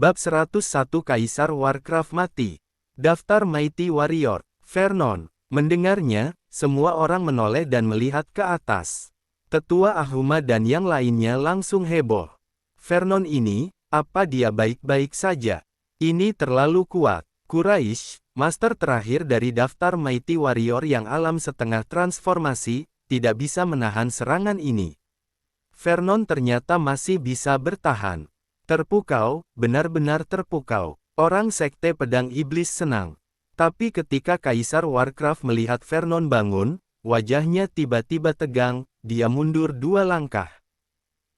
Bab 101 Kaisar Warcraft mati. Daftar Mighty Warrior. Vernon. Mendengarnya, semua orang menoleh dan melihat ke atas. Tetua Ahuma dan yang lainnya langsung heboh. Vernon ini, apa dia baik-baik saja? Ini terlalu kuat. Quraish, master terakhir dari daftar Mighty Warrior yang alam setengah transformasi, tidak bisa menahan serangan ini. Vernon ternyata masih bisa bertahan. Terpukau, benar-benar terpukau. Orang Sekte Pedang Iblis senang. Tapi ketika Kaisar Warcraft melihat Vernon bangun, wajahnya tiba-tiba tegang, dia mundur 2 langkah.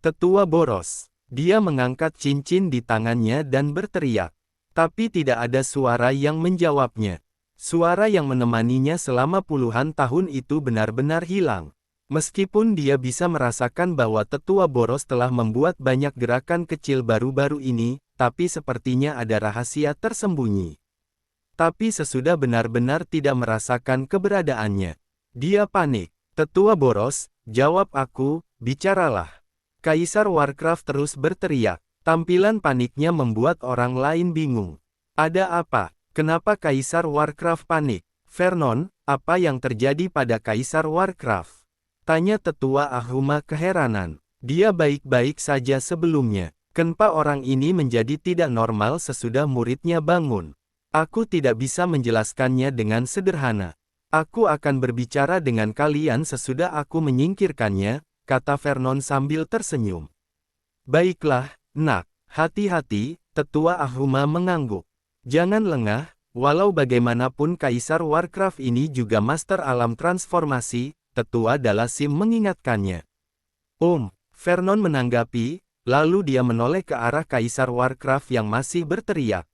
Tetua boros. Dia mengangkat cincin di tangannya dan berteriak. Tapi tidak ada suara yang menjawabnya. Suara yang menemaninya selama puluhan tahun itu benar-benar hilang. Meskipun dia bisa merasakan bahwa tetua boros telah membuat banyak gerakan kecil baru-baru ini, tapi sepertinya ada rahasia tersembunyi. Tapi sesudah benar-benar tidak merasakan keberadaannya, dia panik. Tetua boros, jawab aku, bicaralah. Kaisar Warcraft terus berteriak. Tampilan paniknya membuat orang lain bingung. Ada apa? Kenapa Kaisar Warcraft panik? Vernon, apa yang terjadi pada Kaisar Warcraft? Tanya Tetua Ahuma keheranan. Dia baik-baik saja sebelumnya. Kenapa orang ini menjadi tidak normal sesudah muridnya bangun? Aku tidak bisa menjelaskannya dengan sederhana. Aku akan berbicara dengan kalian sesudah aku menyingkirkannya, kata Vernon sambil tersenyum. Baiklah, nak. Hati-hati, Tetua Ahuma mengangguk. Jangan lengah, walau bagaimanapun Kaisar Warcraft ini juga master alam transformasi. Tetua Dalasim mengingatkannya. Vernon menanggapi, lalu dia menoleh ke arah Kaisar Warcraft yang masih berteriak.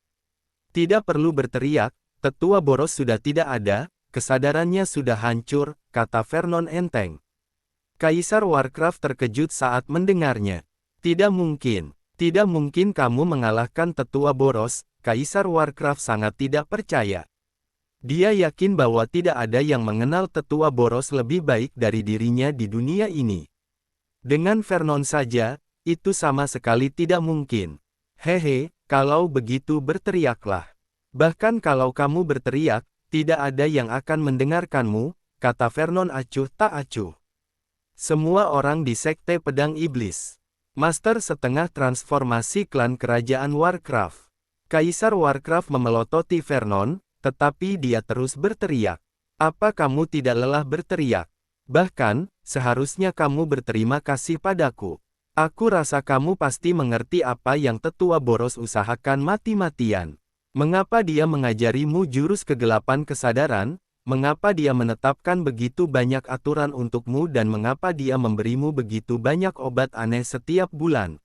Tidak perlu berteriak, Tetua boros sudah tidak ada, kesadarannya sudah hancur, kata Vernon enteng. Kaisar Warcraft terkejut saat mendengarnya. Tidak mungkin kamu mengalahkan Tetua boros, Kaisar Warcraft sangat tidak percaya. Dia yakin bahwa tidak ada yang mengenal tetua boros lebih baik dari dirinya di dunia ini. Dengan Vernon saja, itu sama sekali tidak mungkin. Hehe, kalau begitu berteriaklah. Bahkan kalau kamu berteriak, tidak ada yang akan mendengarkanmu, kata Vernon acuh tak acuh. Semua orang di Sekte Pedang Iblis. Master setengah transformasi klan kerajaan Warcraft. Kaisar Warcraft memelototi Vernon, tetapi dia terus berteriak. Apa kamu tidak lelah berteriak? Bahkan, seharusnya kamu berterima kasih padaku. Aku rasa kamu pasti mengerti apa yang tetua boros usahakan mati-matian. Mengapa dia mengajarimu jurus kegelapan kesadaran? Mengapa dia menetapkan begitu banyak aturan untukmu dan mengapa dia memberimu begitu banyak obat aneh setiap bulan?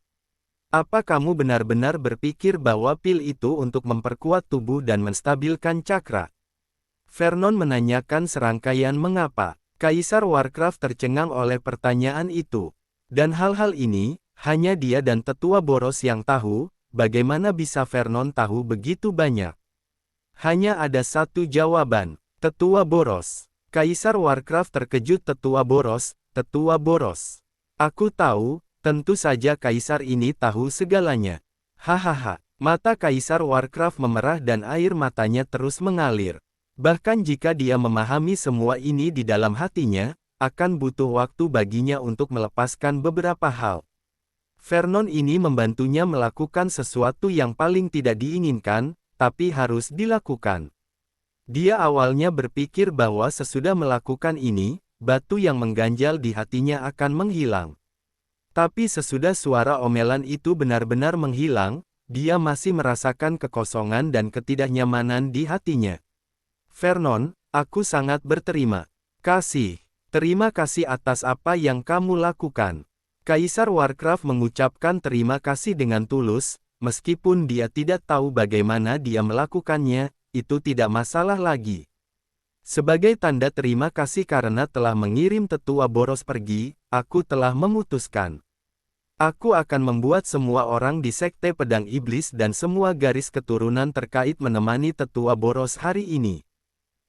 Apa kamu benar-benar berpikir bahwa pil itu untuk memperkuat tubuh dan menstabilkan cakra? Vernon menanyakan serangkaian mengapa. Kaisar Warcraft tercengang oleh pertanyaan itu. Dan hal-hal ini, hanya dia dan tetua boros yang tahu, bagaimana bisa Vernon tahu begitu banyak? Hanya ada satu jawaban, tetua boros. Kaisar Warcraft terkejut. Tetua boros. Aku tahu. Tentu saja Kaisar ini tahu segalanya. Hahaha, mata Kaisar Warcraft memerah dan air matanya terus mengalir. Bahkan jika dia memahami semua ini di dalam hatinya, akan butuh waktu baginya untuk melepaskan beberapa hal. Vernon ini membantunya melakukan sesuatu yang paling tidak diinginkan, tapi harus dilakukan. Dia awalnya berpikir bahwa sesudah melakukan ini, batu yang mengganjal di hatinya akan menghilang. Tapi sesudah suara omelan itu benar-benar menghilang, dia masih merasakan kekosongan dan ketidaknyamanan di hatinya. Vernon, aku sangat berterima kasih. Terima kasih atas apa yang kamu lakukan. Kaisar Warcraft mengucapkan terima kasih dengan tulus, meskipun dia tidak tahu bagaimana dia melakukannya, itu tidak masalah lagi. Sebagai tanda terima kasih karena telah mengirim tetua boros pergi, aku telah memutuskan. Aku akan membuat semua orang di Sekte Pedang Iblis dan semua garis keturunan terkait menemani tetua boros hari ini.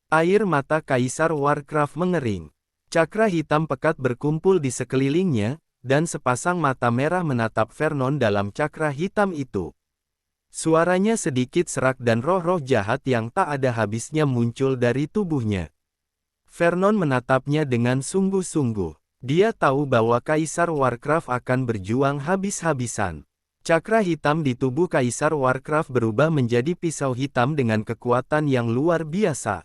Air mata Kaisar Warcraft mengering. Cakra hitam pekat berkumpul di sekelilingnya, dan sepasang mata merah menatap Vernon dalam cakra hitam itu. Suaranya sedikit serak dan roh-roh jahat yang tak ada habisnya muncul dari tubuhnya. Vernon menatapnya dengan sungguh-sungguh. Dia tahu bahwa Kaisar Warcraft akan berjuang habis-habisan. Cakra hitam di tubuh Kaisar Warcraft berubah menjadi pisau hitam dengan kekuatan yang luar biasa.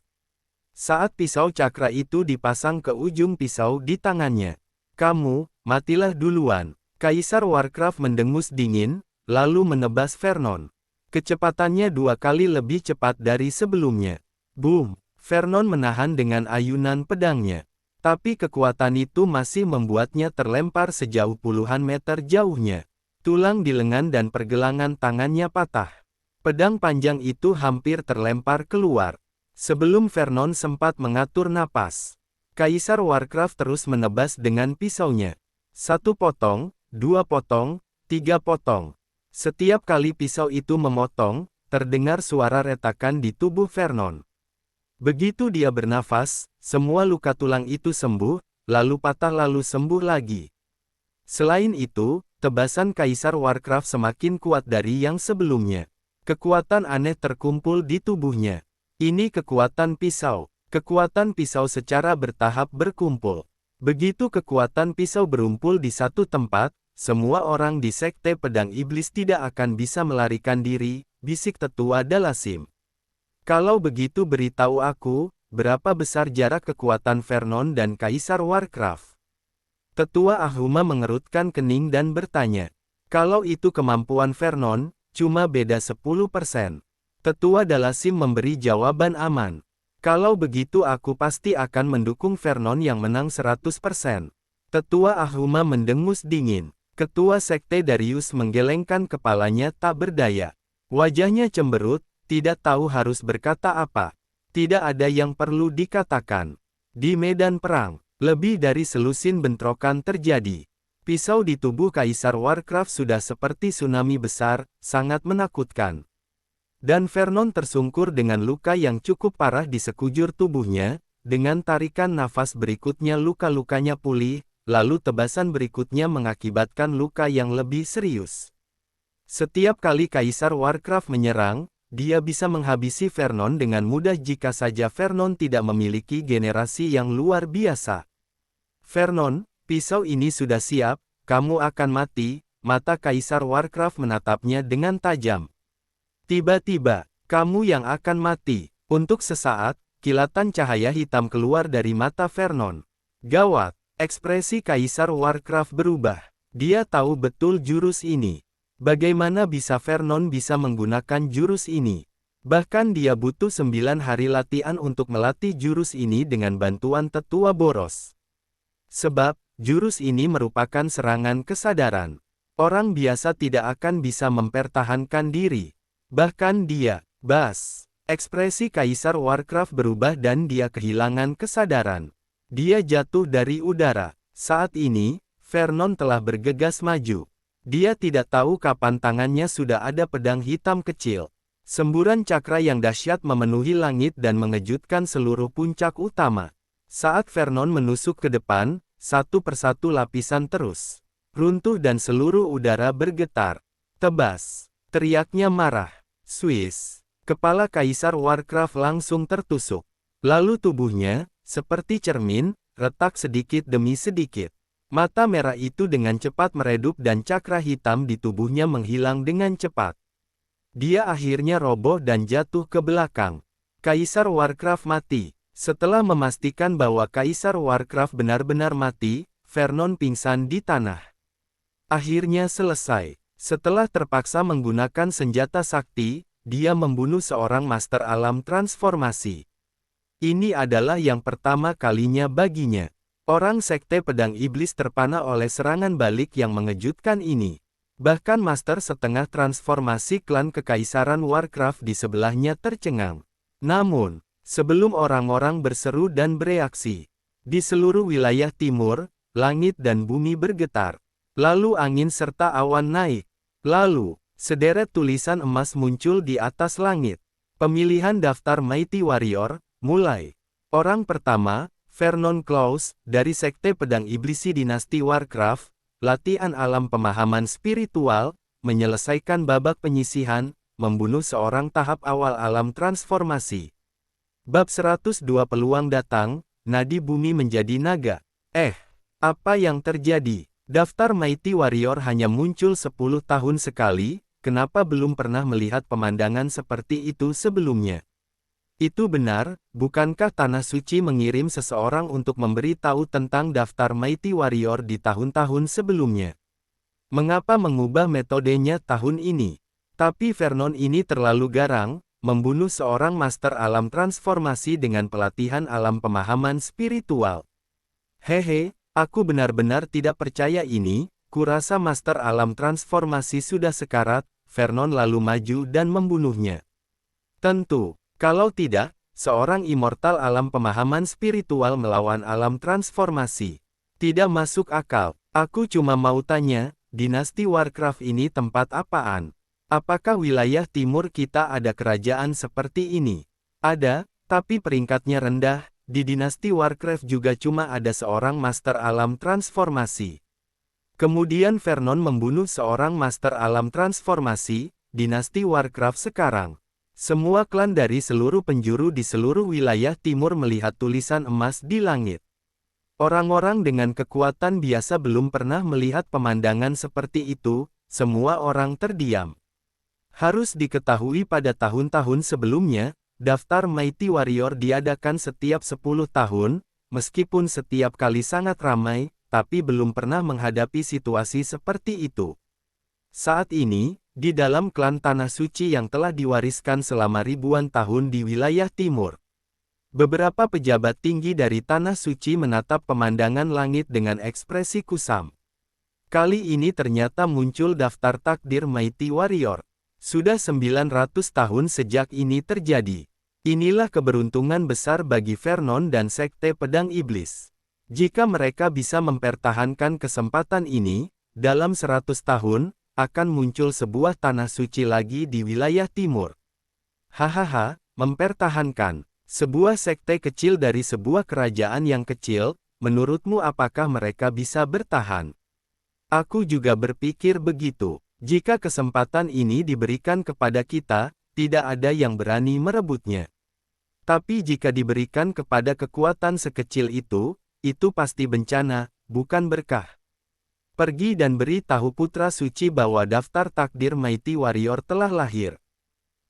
Saat pisau cakra itu dipasang ke ujung pisau di tangannya. "Kamu, matilah duluan." Kaisar Warcraft mendengus dingin, lalu menebas Vernon. Kecepatannya 2 kali lebih cepat dari sebelumnya. Boom! Vernon menahan dengan ayunan pedangnya. Tapi kekuatan itu masih membuatnya terlempar sejauh puluhan meter jauhnya. Tulang di lengan dan pergelangan tangannya patah. Pedang panjang itu hampir terlempar keluar. Sebelum Vernon sempat mengatur napas, Kaisar Warcraft terus menebas dengan pisaunya. 1 potong, 2 potong, 3 potong. Setiap kali pisau itu memotong, terdengar suara retakan di tubuh Vernon. Begitu dia bernafas, semua luka tulang itu sembuh, lalu patah lalu sembuh lagi. Selain itu, tebasan Kaisar Warcraft semakin kuat dari yang sebelumnya. Kekuatan aneh terkumpul di tubuhnya. Ini kekuatan pisau. Kekuatan pisau secara bertahap berkumpul. Begitu kekuatan pisau berumpul di satu tempat, semua orang di Sekte Pedang Iblis tidak akan bisa melarikan diri, bisik Tetua Dalasim. "Kalau begitu beritahu aku, berapa besar jarak kekuatan Vernon dan Kaisar Warcraft?" Tetua Ahuma mengerutkan kening dan bertanya. "Kalau itu kemampuan Vernon, cuma beda 10%. Tetua Dalasim memberi jawaban aman. "Kalau begitu aku pasti akan mendukung Vernon yang menang 100%. Tetua Ahuma mendengus dingin. Ketua Sekte Darius menggelengkan kepalanya tak berdaya. Wajahnya cemberut, tidak tahu harus berkata apa. Tidak ada yang perlu dikatakan. Di medan perang, lebih dari selusin bentrokan terjadi. Pisau di tubuh Kaisar Warcraft sudah seperti tsunami besar, sangat menakutkan. Dan Vernon tersungkur dengan luka yang cukup parah di sekujur tubuhnya, dengan tarikan nafas berikutnya luka-lukanya pulih, lalu tebasan berikutnya mengakibatkan luka yang lebih serius. Setiap kali Kaisar Warcraft menyerang, dia bisa menghabisi Vernon dengan mudah jika saja Vernon tidak memiliki generasi yang luar biasa. "Vernon, pisau ini sudah siap, kamu akan mati." Mata Kaisar Warcraft menatapnya dengan tajam. "Tiba-tiba, kamu yang akan mati." Untuk sesaat, kilatan cahaya hitam keluar dari mata Vernon. Gawat, ekspresi Kaisar Warcraft berubah. Dia tahu betul jurus ini. Bagaimana bisa Vernon bisa menggunakan jurus ini? Bahkan dia butuh 9 hari latihan untuk melatih jurus ini dengan bantuan Tetua Boros. Sebab, jurus ini merupakan serangan kesadaran. Orang biasa tidak akan bisa mempertahankan diri. Bahkan dia, Bas. Ekspresi Kaisar Warcraft berubah dan dia kehilangan kesadaran. Dia jatuh dari udara. Saat ini, Vernon telah bergegas maju. Dia tidak tahu kapan tangannya sudah ada pedang hitam kecil. Semburan cakra yang dahsyat memenuhi langit dan mengejutkan seluruh puncak utama. Saat Vernon menusuk ke depan, satu persatu lapisan terus runtuh dan seluruh udara bergetar. "Tebas!" teriaknya marah. Swiss. Kepala Kaisar Warcraft langsung tertusuk. Lalu tubuhnya, seperti cermin, retak sedikit demi sedikit. Mata merah itu dengan cepat meredup dan cakra hitam di tubuhnya menghilang dengan cepat. Dia akhirnya roboh dan jatuh ke belakang. Kaisar Warcraft mati. Setelah memastikan bahwa Kaisar Warcraft benar-benar mati, Vernon pingsan di tanah. Akhirnya selesai. Setelah terpaksa menggunakan senjata sakti, dia membunuh seorang master alam transformasi. Ini adalah yang pertama kalinya baginya. Orang Sekte Pedang Iblis terpana oleh serangan balik yang mengejutkan ini. Bahkan master setengah transformasi klan Kekaisaran Warcraft di sebelahnya tercengang. Namun, sebelum orang-orang berseru dan bereaksi, di seluruh wilayah timur, langit dan bumi bergetar. Lalu angin serta awan naik. Lalu, sederet tulisan emas muncul di atas langit. Pemilihan daftar Mighty Warrior, mulai. Orang pertama, Vernon Claus, dari Sekte Pedang Iblisi Dinasti Warcraft, latihan alam pemahaman spiritual, menyelesaikan babak penyisihan, membunuh seorang tahap awal alam transformasi. Bab 102 Peluang datang, nadi bumi menjadi naga. Apa yang terjadi? Daftar Mighty Warrior hanya muncul 10 tahun sekali, kenapa belum pernah melihat pemandangan seperti itu sebelumnya? Itu benar, bukankah Tanah Suci mengirim seseorang untuk memberi tahu tentang daftar Mighty Warrior di tahun-tahun sebelumnya? Mengapa mengubah metodenya tahun ini? Tapi Vernon ini terlalu garang, membunuh seorang master alam transformasi dengan pelatihan alam pemahaman spiritual. Hehe, aku benar-benar tidak percaya ini, kurasa master alam transformasi sudah sekarat. Vernon lalu maju dan membunuhnya. Tentu, kalau tidak, seorang immortal alam pemahaman spiritual melawan alam transformasi. Tidak masuk akal. Aku cuma mau tanya, dinasti Warcraft ini tempat apaan? Apakah wilayah timur kita ada kerajaan seperti ini? Ada, tapi peringkatnya rendah. Di dinasti Warcraft juga cuma ada seorang master alam transformasi. Kemudian Vernon membunuh seorang master alam transformasi. Dinasti Warcraft sekarang. Semua klan dari seluruh penjuru di seluruh wilayah timur melihat tulisan emas di langit. Orang-orang dengan kekuatan biasa belum pernah melihat pemandangan seperti itu, semua orang terdiam. Harus diketahui pada tahun-tahun sebelumnya, daftar Mighty Warrior diadakan setiap 10 tahun, meskipun setiap kali sangat ramai, tapi belum pernah menghadapi situasi seperti itu. Saat ini, di dalam klan Tanah Suci yang telah diwariskan selama ribuan tahun di wilayah timur, beberapa pejabat tinggi dari Tanah Suci menatap pemandangan langit dengan ekspresi kusam. Kali ini ternyata muncul daftar takdir Mighty Warrior. Sudah 900 tahun sejak ini terjadi. Inilah keberuntungan besar bagi Vernon dan Sekte Pedang Iblis. Jika mereka bisa mempertahankan kesempatan ini, dalam 100 tahun, akan muncul sebuah Tanah Suci lagi di wilayah timur. Hahaha, mempertahankan. Sebuah sekte kecil dari sebuah kerajaan yang kecil, menurutmu apakah mereka bisa bertahan? Aku juga berpikir begitu. Jika kesempatan ini diberikan kepada kita, tidak ada yang berani merebutnya. Tapi jika diberikan kepada kekuatan sekecil itu pasti bencana, bukan berkah. Pergi dan beritahu Putra Suci bahwa daftar takdir Mighty Warrior telah lahir.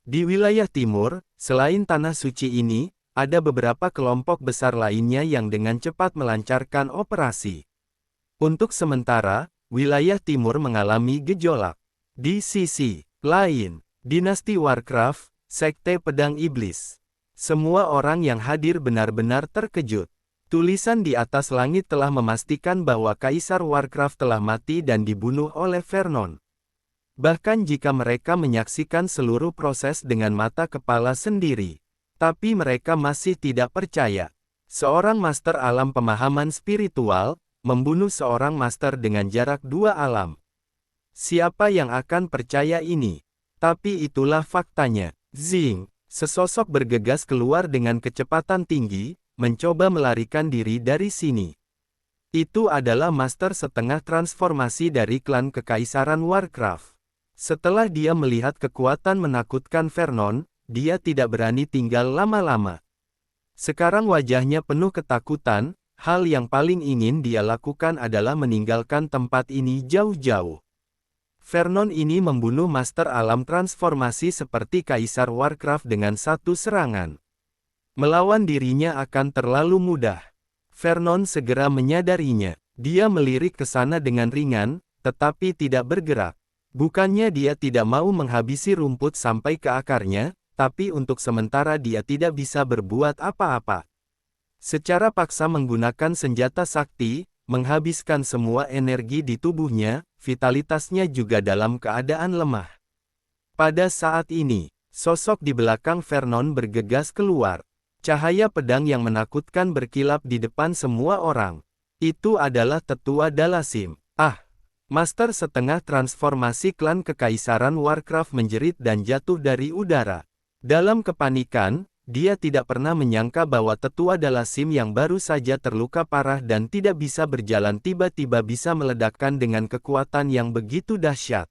Di wilayah timur, selain Tanah Suci ini, ada beberapa kelompok besar lainnya yang dengan cepat melancarkan operasi. Untuk sementara, wilayah timur mengalami gejolak. Di sisi lain, dinasti Warcraft, Sekte Pedang Iblis. Semua orang yang hadir benar-benar terkejut. Tulisan di atas langit telah memastikan bahwa Kaisar Warcraft telah mati dan dibunuh oleh Vernon. Bahkan jika mereka menyaksikan seluruh proses dengan mata kepala sendiri. Tapi mereka masih tidak percaya. Seorang master alam pemahaman spiritual, membunuh seorang master dengan jarak 2 alam. Siapa yang akan percaya ini? Tapi itulah faktanya. Zing, sesosok bergegas keluar dengan kecepatan tinggi, mencoba melarikan diri dari sini. Itu adalah master setengah transformasi dari klan Kekaisaran Warcraft. Setelah dia melihat kekuatan menakutkan Vernon, dia tidak berani tinggal lama-lama. Sekarang wajahnya penuh ketakutan, hal yang paling ingin dia lakukan adalah meninggalkan tempat ini jauh-jauh. Vernon ini membunuh master alam transformasi seperti Kaisar Warcraft dengan satu serangan. Melawan dirinya akan terlalu mudah. Vernon segera menyadarinya. Dia melirik ke sana dengan ringan, tetapi tidak bergerak. Bukannya dia tidak mau menghabisi rumput sampai ke akarnya, tapi untuk sementara dia tidak bisa berbuat apa-apa. Secara paksa menggunakan senjata sakti, menghabiskan semua energi di tubuhnya, vitalitasnya juga dalam keadaan lemah. Pada saat ini, sosok di belakang Vernon bergegas keluar. Cahaya pedang yang menakutkan berkilap di depan semua orang. Itu adalah Tetua Dalasim. Master setengah transformasi klan Kekaisaran Warcraft menjerit dan jatuh dari udara. Dalam kepanikan, dia tidak pernah menyangka bahwa Tetua Dalasim yang baru saja terluka parah dan tidak bisa berjalan tiba-tiba bisa meledakkan dengan kekuatan yang begitu dahsyat.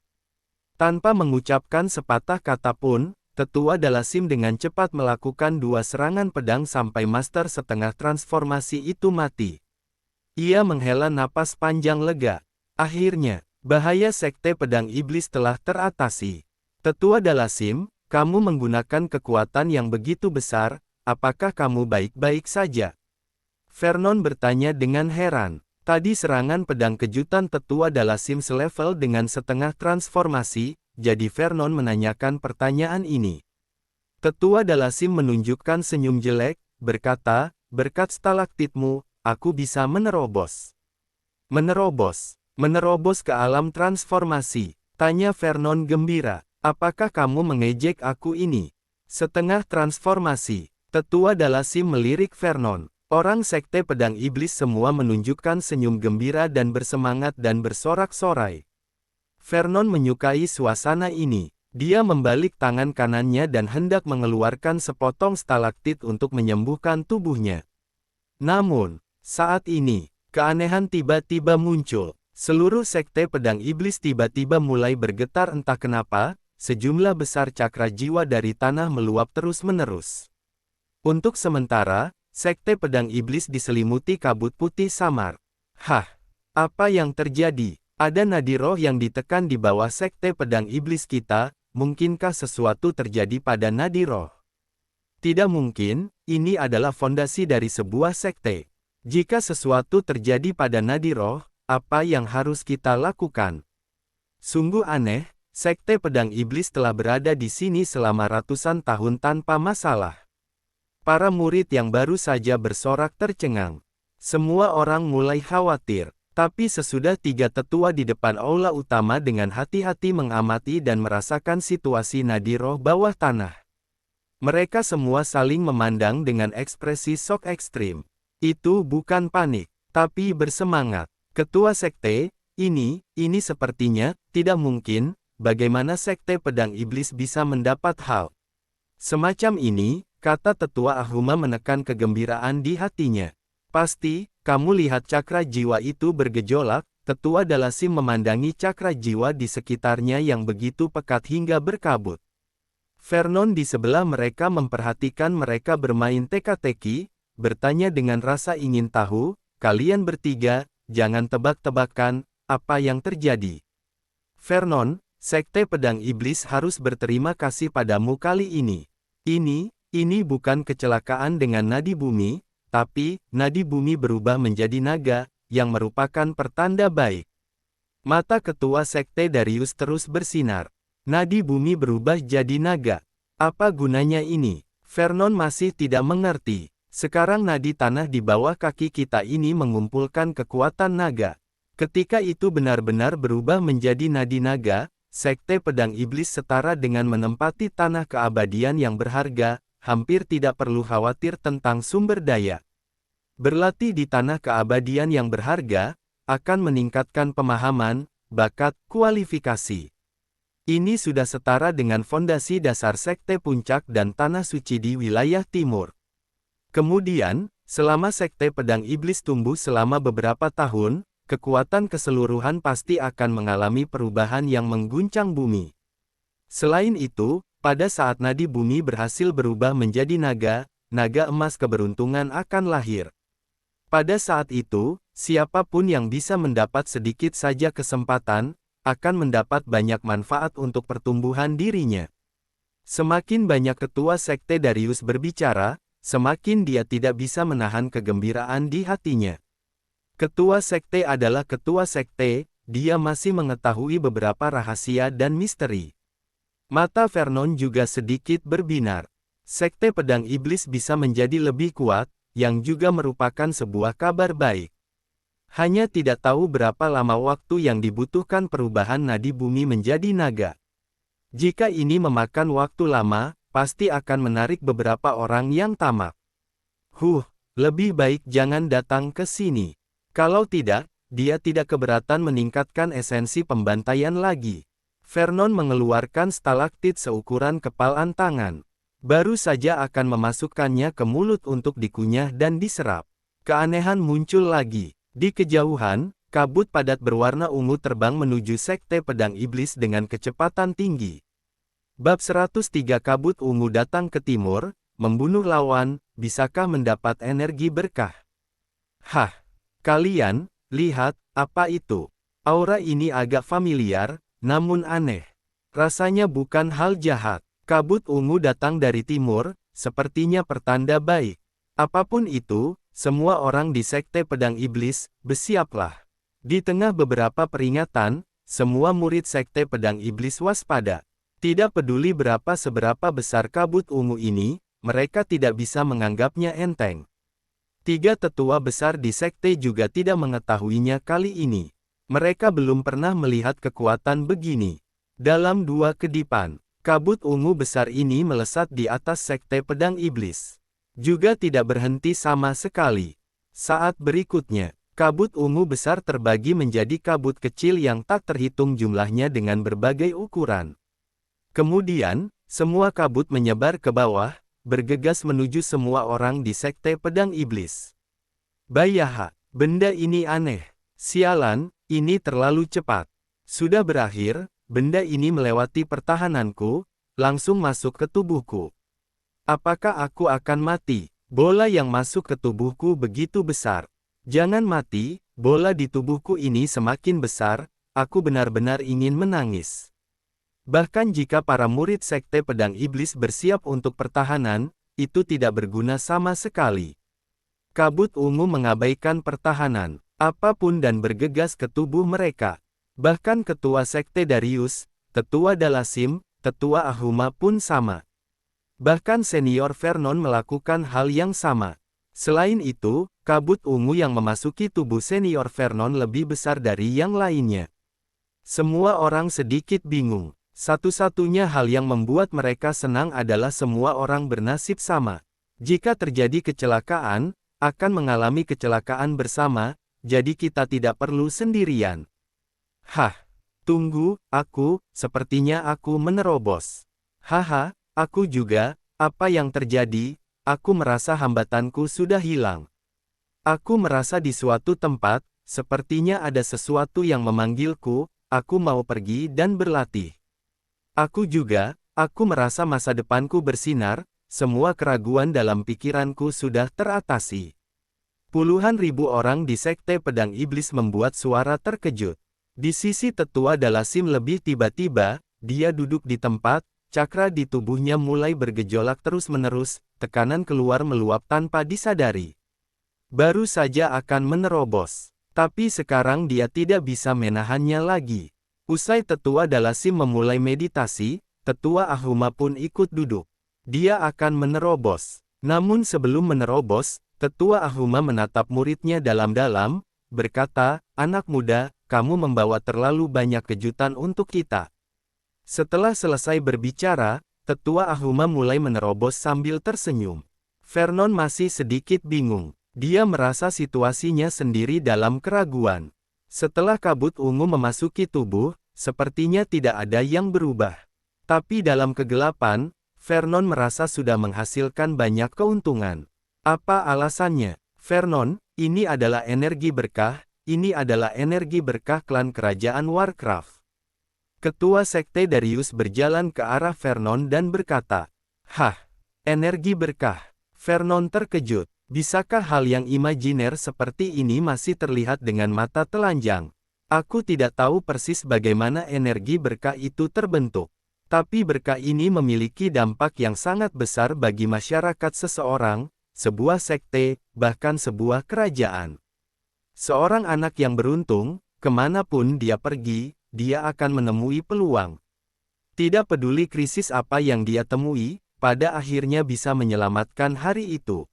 Tanpa mengucapkan sepatah kata pun, Tetua Dalasim dengan cepat melakukan 2 serangan pedang sampai master setengah transformasi itu mati. Ia menghela napas panjang lega. Akhirnya, bahaya Sekte Pedang Iblis telah teratasi. Tetua Dalasim, kamu menggunakan kekuatan yang begitu besar, apakah kamu baik-baik saja? Vernon bertanya dengan heran. Tadi serangan pedang kejutan Tetua Dalasim selevel dengan setengah transformasi, jadi Vernon menanyakan pertanyaan ini. Tetua Dalasim menunjukkan senyum jelek, berkata, berkat stalaktitmu, aku bisa menerobos. Menerobos ke alam transformasi, tanya Vernon gembira. Apakah kamu mengejek aku ini? Setengah transformasi, Tetua Dalasim melirik Vernon. Orang Sekte Pedang Iblis semua menunjukkan senyum gembira dan bersemangat dan bersorak-sorai. Vernon menyukai suasana ini. Dia membalik tangan kanannya dan hendak mengeluarkan sepotong stalaktit untuk menyembuhkan tubuhnya. Namun, saat ini, keanehan tiba-tiba muncul. Seluruh Sekte Pedang Iblis tiba-tiba mulai bergetar entah kenapa, sejumlah besar cakra jiwa dari tanah meluap terus-menerus. Untuk sementara, Sekte Pedang Iblis diselimuti kabut putih samar. Hah, apa yang terjadi? Ada nadi roh yang ditekan di bawah Sekte Pedang Iblis kita, mungkinkah sesuatu terjadi pada nadi roh? Tidak mungkin, ini adalah fondasi dari sebuah sekte. Jika sesuatu terjadi pada nadi roh, apa yang harus kita lakukan? Sungguh aneh, Sekte Pedang Iblis telah berada di sini selama ratusan tahun tanpa masalah. Para murid yang baru saja bersorak tercengang. Semua orang mulai khawatir. Tapi sesudah 3 tetua di depan aula utama dengan hati-hati mengamati dan merasakan situasi nadi roh bawah tanah. Mereka semua saling memandang dengan ekspresi shock ekstrim. Itu bukan panik, tapi bersemangat. Ketua sekte, ini sepertinya, tidak mungkin, bagaimana Sekte Pedang Iblis bisa mendapat hal semacam ini. Kata Tetua Ahuma menekan kegembiraan di hatinya. Pasti, kamu lihat cakra jiwa itu bergejolak. Tetua Dalasim memandangi cakra jiwa di sekitarnya yang begitu pekat hingga berkabut. Vernon di sebelah mereka memperhatikan mereka bermain teka-teki, bertanya dengan rasa ingin tahu, kalian bertiga, jangan tebak-tebakan, apa yang terjadi. Vernon, Sekte Pedang Iblis harus berterima kasih padamu kali ini. Ini bukan kecelakaan dengan nadi bumi, tapi, nadi bumi berubah menjadi naga, yang merupakan pertanda baik. Mata ketua sekte Darius terus bersinar. Nadi bumi berubah jadi naga. Apa gunanya ini? Vernon masih tidak mengerti. Sekarang nadi tanah di bawah kaki kita ini mengumpulkan kekuatan naga. Ketika itu benar-benar berubah menjadi nadi naga, Sekte Pedang Iblis setara dengan menempati tanah keabadian yang berharga, hampir tidak perlu khawatir tentang sumber daya. Berlatih di tanah keabadian yang berharga, akan meningkatkan pemahaman, bakat, kualifikasi. Ini sudah setara dengan fondasi dasar Sekte Puncak dan Tanah Suci di wilayah timur. Kemudian, selama Sekte Pedang Iblis tumbuh selama beberapa tahun, kekuatan keseluruhan pasti akan mengalami perubahan yang mengguncang bumi. Selain itu, pada saat nadi bumi berhasil berubah menjadi naga, naga emas keberuntungan akan lahir. Pada saat itu, siapapun yang bisa mendapat sedikit saja kesempatan, akan mendapat banyak manfaat untuk pertumbuhan dirinya. Semakin banyak ketua sekte Darius berbicara, semakin dia tidak bisa menahan kegembiraan di hatinya. Ketua sekte adalah ketua sekte, dia masih mengetahui beberapa rahasia dan misteri. Mata Vernon juga sedikit berbinar. Sekte Pedang Iblis bisa menjadi lebih kuat, yang juga merupakan sebuah kabar baik. Hanya tidak tahu berapa lama waktu yang dibutuhkan perubahan nadi bumi menjadi naga. Jika ini memakan waktu lama, pasti akan menarik beberapa orang yang tamak. Lebih baik jangan datang ke sini. Kalau tidak, dia tidak keberatan meningkatkan esensi pembantaian lagi. Vernon mengeluarkan stalaktit seukuran kepalan tangan. Baru saja akan memasukkannya ke mulut untuk dikunyah dan diserap. Keanehan muncul lagi. Di kejauhan, Kabut padat berwarna ungu terbang menuju Sekte Pedang Iblis dengan kecepatan tinggi. Bab 103 Kabut ungu datang ke timur, membunuh lawan, bisakah mendapat energi berkah? Hah, kalian, lihat, apa itu? Aura ini agak familiar, namun aneh. Rasanya bukan hal jahat. Kabut ungu datang dari timur, sepertinya pertanda baik. Apapun itu, semua orang di Sekte Pedang Iblis, bersiaplah. Di tengah beberapa peringatan, semua murid Sekte Pedang Iblis waspada. Tidak peduli seberapa besar kabut ungu ini, mereka tidak bisa menganggapnya enteng. 3 tetua besar di sekte juga tidak mengetahuinya kali ini. Mereka belum pernah melihat kekuatan begini. Dalam 2 kedipan, kabut ungu besar ini melesat di atas Sekte Pedang Iblis. Juga tidak berhenti sama sekali. Saat berikutnya, kabut ungu besar terbagi menjadi kabut kecil yang tak terhitung jumlahnya dengan berbagai ukuran. Kemudian, semua kabut menyebar ke bawah, bergegas menuju semua orang di Sekte Pedang Iblis. Bayaha, benda ini aneh. Sialan, ini terlalu cepat. Sudah berakhir, benda ini melewati pertahananku, langsung masuk ke tubuhku. Apakah aku akan mati? Bola yang masuk ke tubuhku begitu besar. Jangan mati, bola di tubuhku ini semakin besar, aku benar-benar ingin menangis. Bahkan jika para murid Sekte Pedang Iblis bersiap untuk pertahanan, itu tidak berguna sama sekali. Kabut ungu mengabaikan pertahanan, apapun dan bergegas ke tubuh mereka. Bahkan ketua Sekte Darius, tetua Dalasim, tetua Ahuma pun sama. Bahkan senior Vernon melakukan hal yang sama. Selain itu, kabut ungu yang memasuki tubuh senior Vernon lebih besar dari yang lainnya. Semua orang sedikit bingung. Satu-satunya hal yang membuat mereka senang adalah semua orang bernasib sama. Jika terjadi kecelakaan, akan mengalami kecelakaan bersama, jadi kita tidak perlu sendirian. Hah, tunggu, sepertinya aku menerobos. Haha, aku juga, apa yang terjadi? Aku merasa hambatanku sudah hilang. Aku merasa di suatu tempat, sepertinya ada sesuatu yang memanggilku, aku mau pergi dan berlatih. Aku juga, aku merasa masa depanku bersinar, semua keraguan dalam pikiranku sudah teratasi. Puluhan ribu orang di Sekte Pedang Iblis membuat suara terkejut. Di sisi tetua Dalasim lebih tiba-tiba, dia duduk di tempat, cakra di tubuhnya mulai bergejolak terus-menerus, tekanan keluar meluap tanpa disadari. Baru saja akan menerobos. Tapi sekarang dia tidak bisa menahannya lagi. Usai tetua Dalasim memulai meditasi, tetua Ahuma pun ikut duduk. Dia akan menerobos. Namun sebelum menerobos, tetua Ahuma menatap muridnya dalam-dalam, berkata, "Anak muda, kamu membawa terlalu banyak kejutan untuk kita." Setelah selesai berbicara, tetua Ahuma mulai menerobos sambil tersenyum. Vernon masih sedikit bingung. Dia merasa situasinya sendiri dalam keraguan. Setelah kabut ungu memasuki tubuh, sepertinya tidak ada yang berubah. Tapi dalam kegelapan, Vernon merasa sudah menghasilkan banyak keuntungan. Apa alasannya? Vernon, ini adalah energi berkah, ini adalah energi berkah klan kerajaan Warcraft. Ketua Sekte Darius berjalan ke arah Vernon dan berkata, "Hah, energi berkah." Vernon terkejut. Bisakah hal yang imajiner seperti ini masih terlihat dengan mata telanjang? Aku tidak tahu persis bagaimana energi berkah itu terbentuk. Tapi berkah ini memiliki dampak yang sangat besar bagi masyarakat seseorang, sebuah sekte, bahkan sebuah kerajaan. Seorang anak yang beruntung, kemanapun dia pergi, dia akan menemui peluang. Tidak peduli krisis apa yang dia temui, pada akhirnya bisa menyelamatkan hari itu.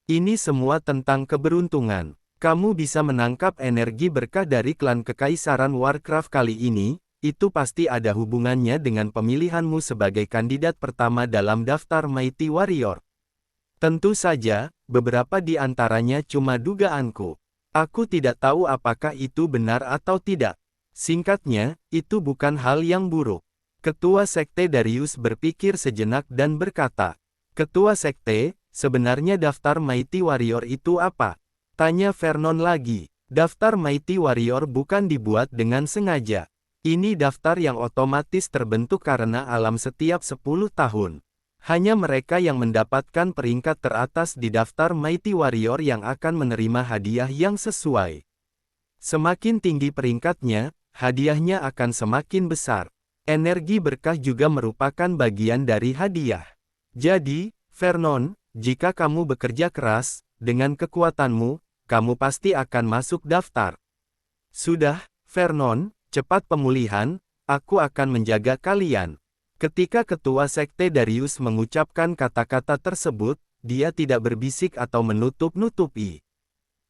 Ini semua tentang keberuntungan. Kamu bisa menangkap energi berkah dari klan Kekaisaran Warcraft kali ini, itu pasti ada hubungannya dengan pemilihanmu sebagai kandidat pertama dalam daftar Mighty Warrior. Tentu saja, beberapa di antaranya cuma dugaanku. Aku tidak tahu apakah itu benar atau tidak. Singkatnya, itu bukan hal yang buruk. Ketua Sekte Darius berpikir sejenak dan berkata, "Ketua Sekte, sebenarnya daftar Mighty Warrior itu apa?" Tanya Vernon lagi. Daftar Mighty Warrior bukan dibuat dengan sengaja. Ini daftar yang otomatis terbentuk karena alam setiap 10 tahun. Hanya mereka yang mendapatkan peringkat teratas di daftar Mighty Warrior yang akan menerima hadiah yang sesuai. Semakin tinggi peringkatnya, hadiahnya akan semakin besar. Energi berkah juga merupakan bagian dari hadiah. Jadi, Vernon, jika kamu bekerja keras, dengan kekuatanmu, kamu pasti akan masuk daftar. Sudah, Vernon, cepat pemulihan, aku akan menjaga kalian. Ketika ketua sekte Darius mengucapkan kata-kata tersebut, dia tidak berbisik atau menutup-nutupi.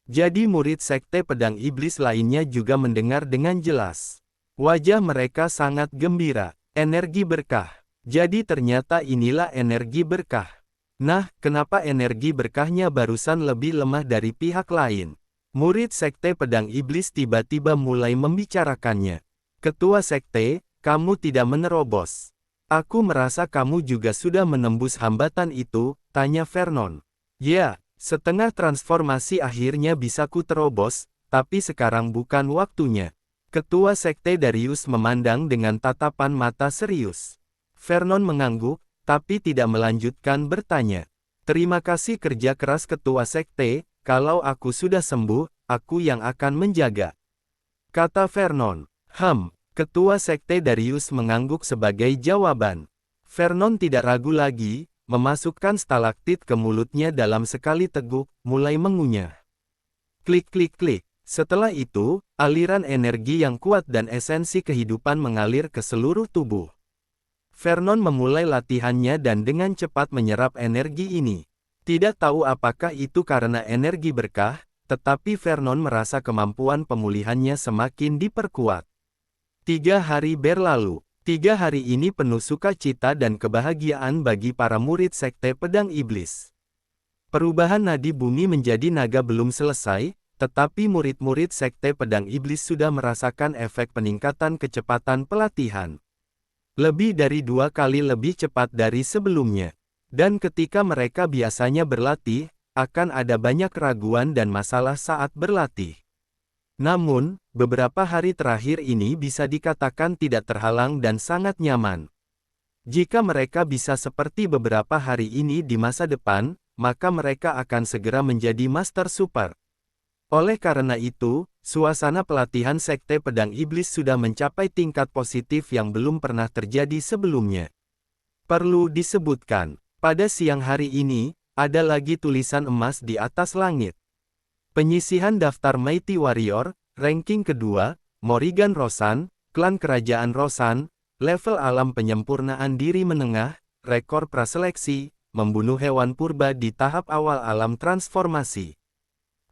Jadi murid sekte pedang iblis lainnya juga mendengar dengan jelas. Wajah mereka sangat gembira. Energi berkah. Jadi ternyata inilah energi berkah. Nah, kenapa energi berkahnya barusan lebih lemah dari pihak lain? Murid sekte pedang iblis tiba-tiba mulai membicarakannya. Ketua sekte, kamu tidak menerobos. Aku merasa kamu juga sudah menembus hambatan itu, tanya Vernon. Ya, setengah transformasi akhirnya bisa ku terobos, tapi sekarang bukan waktunya. Ketua sekte Darius memandang dengan tatapan mata serius. Vernon mengangguk, tapi tidak melanjutkan bertanya. Terima kasih kerja keras ketua sekte, kalau aku sudah sembuh, aku yang akan menjaga. Kata Vernon. Ketua sekte Darius mengangguk sebagai jawaban. Vernon tidak ragu lagi, memasukkan stalaktit ke mulutnya dalam sekali teguk, mulai mengunyah. Klik klik klik. Setelah itu, aliran energi yang kuat dan esensi kehidupan mengalir ke seluruh tubuh. Vernon memulai latihannya dan dengan cepat menyerap energi ini. Tidak tahu apakah itu karena energi berkah, tetapi Vernon merasa kemampuan pemulihannya semakin diperkuat. 3 hari berlalu. 3 hari ini penuh sukacita dan kebahagiaan bagi para murid sekte pedang iblis. Perubahan nadi bumi menjadi naga belum selesai, tetapi murid-murid sekte pedang iblis sudah merasakan efek peningkatan kecepatan pelatihan. Lebih dari 2 kali lebih cepat dari sebelumnya. Dan ketika mereka biasanya berlatih, akan ada banyak keraguan dan masalah saat berlatih. Namun, beberapa hari terakhir ini bisa dikatakan tidak terhalang dan sangat nyaman. Jika mereka bisa seperti beberapa hari ini di masa depan, maka mereka akan segera menjadi Master Super. Oleh karena itu, suasana pelatihan sekte pedang iblis sudah mencapai tingkat positif yang belum pernah terjadi sebelumnya. Perlu disebutkan, pada siang hari ini, ada lagi tulisan emas di atas langit. Penyisihan daftar Mighty Warrior, ranking kedua, Morrigan Rosan, klan kerajaan Rosan, level alam penyempurnaan diri menengah, rekor praseleksi, membunuh hewan purba di tahap awal alam transformasi.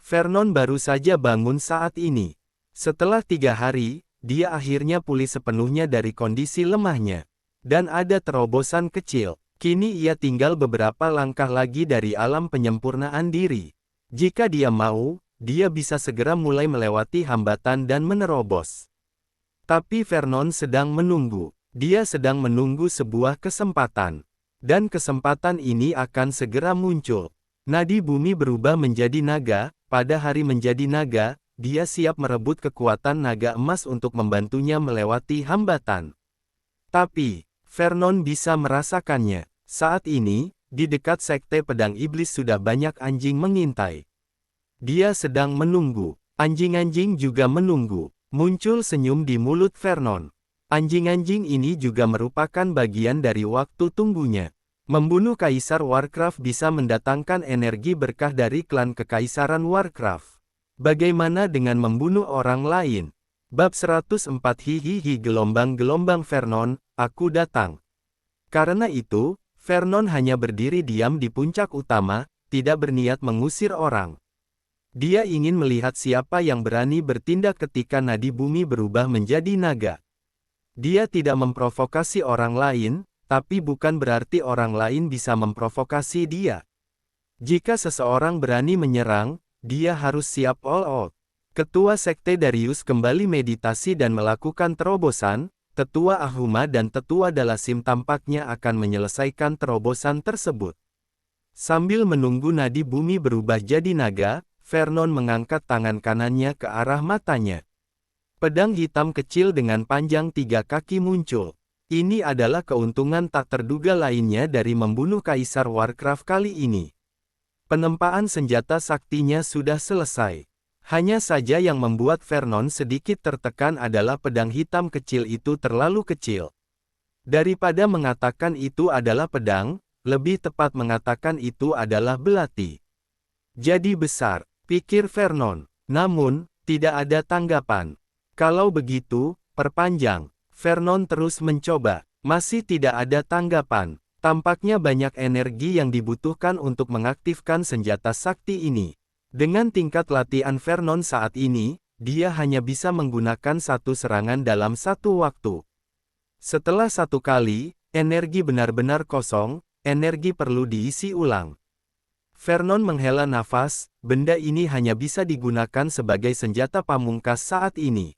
Vernon baru saja bangun saat ini. Setelah 3 hari, dia akhirnya pulih sepenuhnya dari kondisi lemahnya. Dan ada terobosan kecil. Kini ia tinggal beberapa langkah lagi dari alam penyempurnaan diri. Jika dia mau, dia bisa segera mulai melewati hambatan dan menerobos. Tapi Vernon sedang menunggu. Dia sedang menunggu sebuah kesempatan. Dan kesempatan ini akan segera muncul. Nadi bumi berubah menjadi naga. Pada hari menjadi naga, dia siap merebut kekuatan naga emas untuk membantunya melewati hambatan. Tapi, Vernon bisa merasakannya. Saat ini, di dekat sekte pedang iblis sudah banyak anjing mengintai. Dia sedang menunggu. Anjing-anjing juga menunggu. Muncul senyum di mulut Vernon. Anjing-anjing ini juga merupakan bagian dari waktu tunggunya. Membunuh Kaisar Warcraft bisa mendatangkan energi berkah dari klan Kekaisaran Warcraft. Bagaimana dengan membunuh orang lain? Bab 104 Hihihi gelombang-gelombang Vernon, aku datang. Karena itu, Vernon hanya berdiri diam di puncak utama, tidak berniat mengusir orang. Dia ingin melihat siapa yang berani bertindak ketika nadi bumi berubah menjadi naga. Dia tidak memprovokasi orang lain, tapi bukan berarti orang lain bisa memprovokasi dia. Jika seseorang berani menyerang, dia harus siap all out. Ketua Sekte Darius kembali meditasi dan melakukan terobosan. Tetua Ahuma dan Tetua Dalasim tampaknya akan menyelesaikan terobosan tersebut. Sambil menunggu nadi bumi berubah jadi naga, Vernon mengangkat tangan kanannya ke arah matanya. Pedang hitam kecil dengan panjang 3 kaki muncul. Ini adalah keuntungan tak terduga lainnya dari membunuh Kaisar Warcraft kali ini. Penempaan senjata saktinya sudah selesai. Hanya saja yang membuat Vernon sedikit tertekan adalah pedang hitam kecil itu terlalu kecil. Daripada mengatakan itu adalah pedang, lebih tepat mengatakan itu adalah belati. Jadi besar, pikir Vernon. Namun, tidak ada tanggapan. Kalau begitu, perpanjang. Vernon terus mencoba. Masih tidak ada tanggapan. Tampaknya banyak energi yang dibutuhkan untuk mengaktifkan senjata sakti ini. Dengan tingkat latihan Vernon saat ini, dia hanya bisa menggunakan satu serangan dalam satu waktu. Setelah satu kali, energi benar-benar kosong, energi perlu diisi ulang. Vernon menghela nafas, benda ini hanya bisa digunakan sebagai senjata pamungkas saat ini.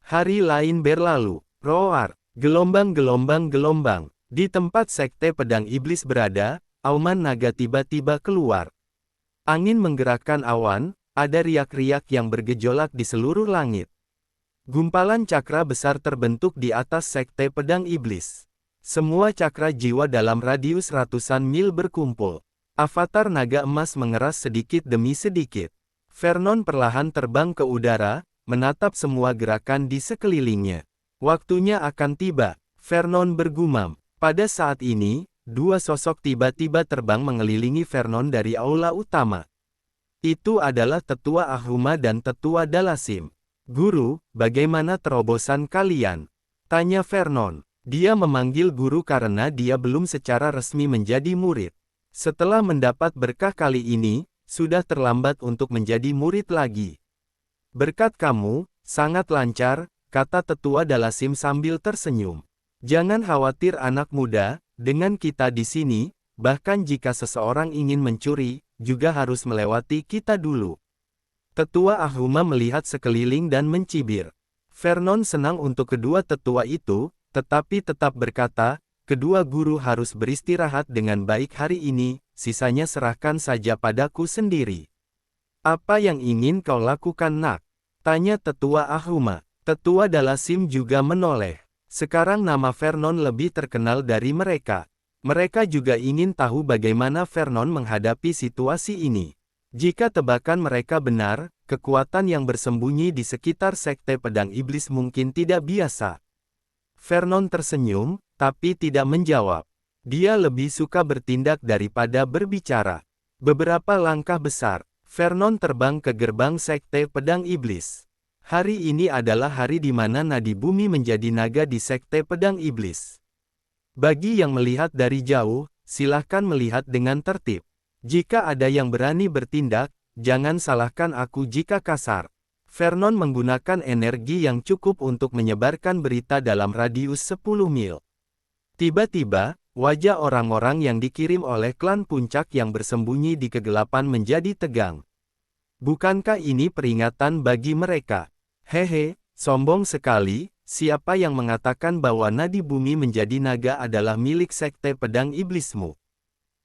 Hari lain berlalu. Roar, gelombang-gelombang-gelombang. Di tempat Sekte Pedang Iblis berada, auman naga tiba-tiba keluar. Angin menggerakkan awan, ada riak-riak yang bergejolak di seluruh langit. Gumpalan cakra besar terbentuk di atas Sekte Pedang Iblis. Semua cakra jiwa dalam radius ratusan mil berkumpul. Avatar naga emas mengeras sedikit demi sedikit. Vernon perlahan terbang ke udara, menatap semua gerakan di sekelilingnya. Waktunya akan tiba, Vernon bergumam. Pada saat ini, dua sosok tiba-tiba terbang mengelilingi Vernon dari aula utama. Itu adalah Tetua Ahuma dan Tetua Dalasim. Guru, bagaimana terobosan kalian? Tanya Vernon. Dia memanggil guru karena dia belum secara resmi menjadi murid. Setelah mendapat berkah kali ini, sudah terlambat untuk menjadi murid lagi. Berkat kamu, sangat lancar, kata Tetua Dalasim sambil tersenyum. Jangan khawatir anak muda, dengan kita di sini, bahkan jika seseorang ingin mencuri, juga harus melewati kita dulu. Tetua Ahuma melihat sekeliling dan mencibir. Vernon senang untuk kedua tetua itu, tetapi tetap berkata, kedua guru harus beristirahat dengan baik hari ini, sisanya serahkan saja padaku sendiri. Apa yang ingin kau lakukan nak? Tanya Tetua Ahuma. Tetua Dalasim juga menoleh. Sekarang nama Vernon lebih terkenal dari mereka. Mereka juga ingin tahu bagaimana Vernon menghadapi situasi ini. Jika tebakan mereka benar, kekuatan yang bersembunyi di sekitar Sekte Pedang Iblis mungkin tidak biasa. Vernon tersenyum, tapi tidak menjawab. Dia lebih suka bertindak daripada berbicara. Beberapa langkah besar, Vernon terbang ke gerbang Sekte Pedang Iblis. Hari ini adalah hari di mana nadi bumi menjadi naga di Sekte Pedang Iblis. Bagi yang melihat dari jauh, silahkan melihat dengan tertib. Jika ada yang berani bertindak, jangan salahkan aku jika kasar. Vernon menggunakan energi yang cukup untuk menyebarkan berita dalam radius 10 mil. Tiba-tiba, wajah orang-orang yang dikirim oleh klan puncak yang bersembunyi di kegelapan menjadi tegang. Bukankah ini peringatan bagi mereka? Hehe, sombong sekali, siapa yang mengatakan bahwa nadi bumi menjadi naga adalah milik Sekte Pedang Iblismu?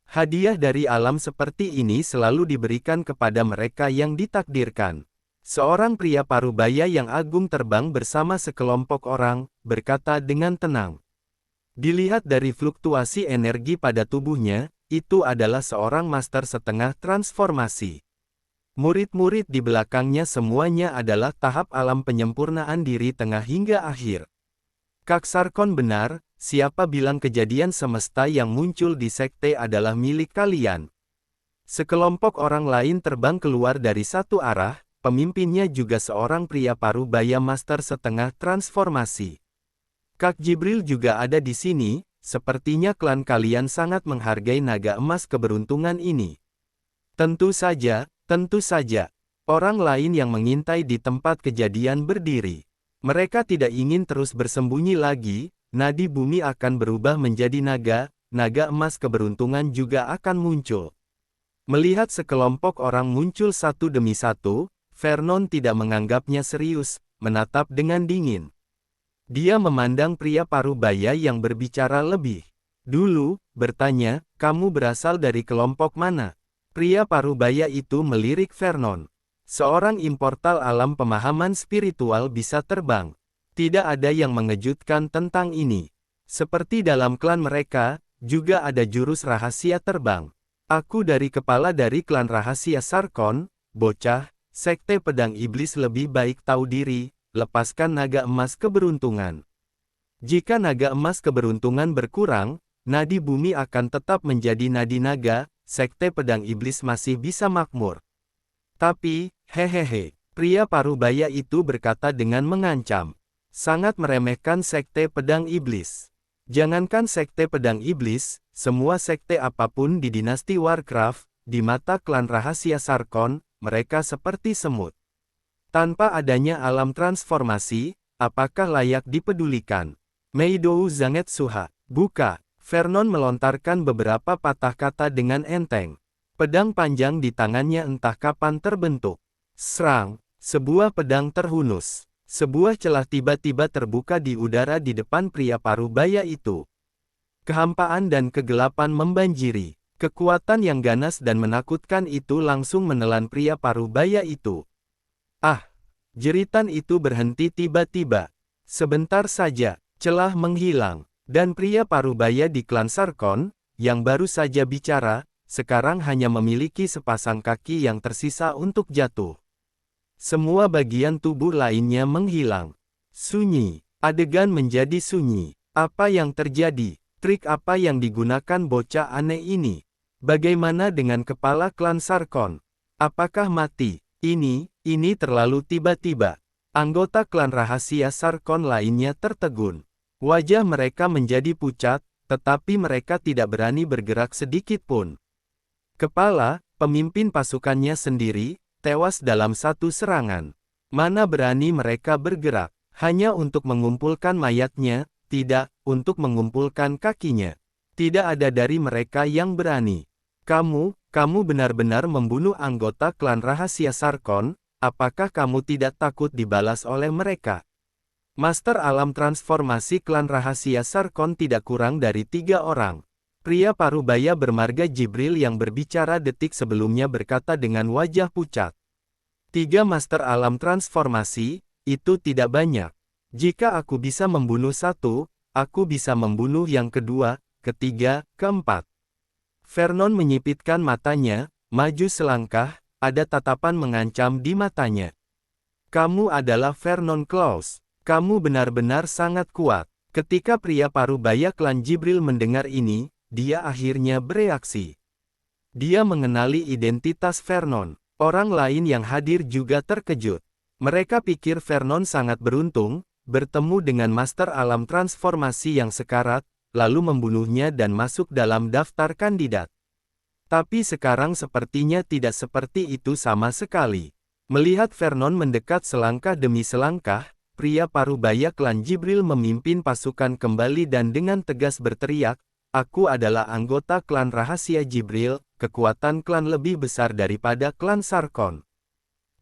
Hadiah dari alam seperti ini selalu diberikan kepada mereka yang ditakdirkan. Seorang pria parubaya yang agung terbang bersama sekelompok orang, berkata dengan tenang. Dilihat dari fluktuasi energi pada tubuhnya, itu adalah seorang master setengah transformasi. Murid-murid di belakangnya semuanya adalah tahap alam penyempurnaan diri tengah hingga akhir. Kak Sarkon benar, siapa bilang kejadian semesta yang muncul di sekte adalah milik kalian? Sekelompok orang lain terbang keluar dari satu arah, pemimpinnya juga seorang pria parubaya master setengah transformasi. Kak Jibril juga ada di sini, sepertinya klan kalian sangat menghargai naga emas keberuntungan ini. Tentu saja, orang lain yang mengintai di tempat kejadian berdiri. Mereka tidak ingin terus bersembunyi lagi, nadi bumi akan berubah menjadi naga emas keberuntungan juga akan muncul. Melihat sekelompok orang muncul satu demi satu, Vernon tidak menganggapnya serius, menatap dengan dingin. Dia memandang pria parubaya yang berbicara lebih dulu, bertanya, kamu berasal dari kelompok mana? Pria parubaya itu melirik Vernon. Seorang importal alam pemahaman spiritual bisa terbang. Tidak ada yang mengejutkan tentang ini. Seperti dalam klan mereka, juga ada jurus rahasia terbang. Aku dari kepala dari klan rahasia Sarkon, bocah, sekte pedang iblis lebih baik tahu diri, lepaskan naga emas keberuntungan. Jika naga emas keberuntungan berkurang, nadi bumi akan tetap menjadi nadi naga, sekte pedang iblis masih bisa makmur. Tapi, hehehe, pria parubaya itu berkata dengan mengancam. Sangat meremehkan sekte pedang iblis. Jangankan sekte pedang iblis, semua sekte apapun di dinasti Warcraft, di mata klan rahasia Sarkon, mereka seperti semut. Tanpa adanya alam transformasi, apakah layak dipedulikan? Meidou Zanget Suha, buka. Vernon melontarkan beberapa patah kata dengan enteng. Pedang panjang di tangannya entah kapan terbentuk. Serang, sebuah pedang terhunus. Sebuah celah tiba-tiba terbuka di udara di depan pria parubaya itu. Kehampaan dan kegelapan membanjiri. Kekuatan yang ganas dan menakutkan itu langsung menelan pria parubaya itu. Ah! Jeritan itu berhenti tiba-tiba. Sebentar saja, celah menghilang. Dan pria parubaya di klan Sarkon, yang baru saja bicara, sekarang hanya memiliki sepasang kaki yang tersisa untuk jatuh. Semua bagian tubuh lainnya menghilang. Sunyi. Adegan menjadi sunyi. Apa yang terjadi? Trik apa yang digunakan bocah aneh ini? Bagaimana dengan kepala klan Sarkon? Apakah mati? Ini terlalu tiba-tiba. Anggota klan rahasia Sarkon lainnya tertegun. Wajah mereka menjadi pucat, tetapi mereka tidak berani bergerak sedikit pun. Kepala, pemimpin pasukannya sendiri, tewas dalam satu serangan. Mana berani mereka bergerak, hanya untuk mengumpulkan mayatnya, tidak, untuk mengumpulkan kakinya. Tidak ada dari mereka yang berani. Kamu benar-benar membunuh anggota klan rahasia Sarkon, apakah kamu tidak takut dibalas oleh mereka? Master alam transformasi klan rahasia Sarkon tidak kurang dari 3 orang. Pria parubaya bermarga Jibril yang berbicara detik sebelumnya berkata dengan wajah pucat. 3 master alam transformasi, itu tidak banyak. Jika aku bisa membunuh satu, aku bisa membunuh yang kedua, ketiga, keempat. Vernon menyipitkan matanya, maju selangkah, ada tatapan mengancam di matanya. Kamu adalah Vernon Claus. Kamu benar-benar sangat kuat. Ketika pria parubaya klan Jibril mendengar ini, dia akhirnya bereaksi. Dia mengenali identitas Vernon. Orang lain yang hadir juga terkejut. Mereka pikir Vernon sangat beruntung, bertemu dengan master alam transformasi yang sekarat, lalu membunuhnya dan masuk dalam daftar kandidat. Tapi sekarang sepertinya tidak seperti itu sama sekali. Melihat Vernon mendekat selangkah demi selangkah, pria parubaya klan Jibril memimpin pasukan kembali dan dengan tegas berteriak, aku adalah anggota klan rahasia Jibril, kekuatan klan lebih besar daripada klan Sarkon.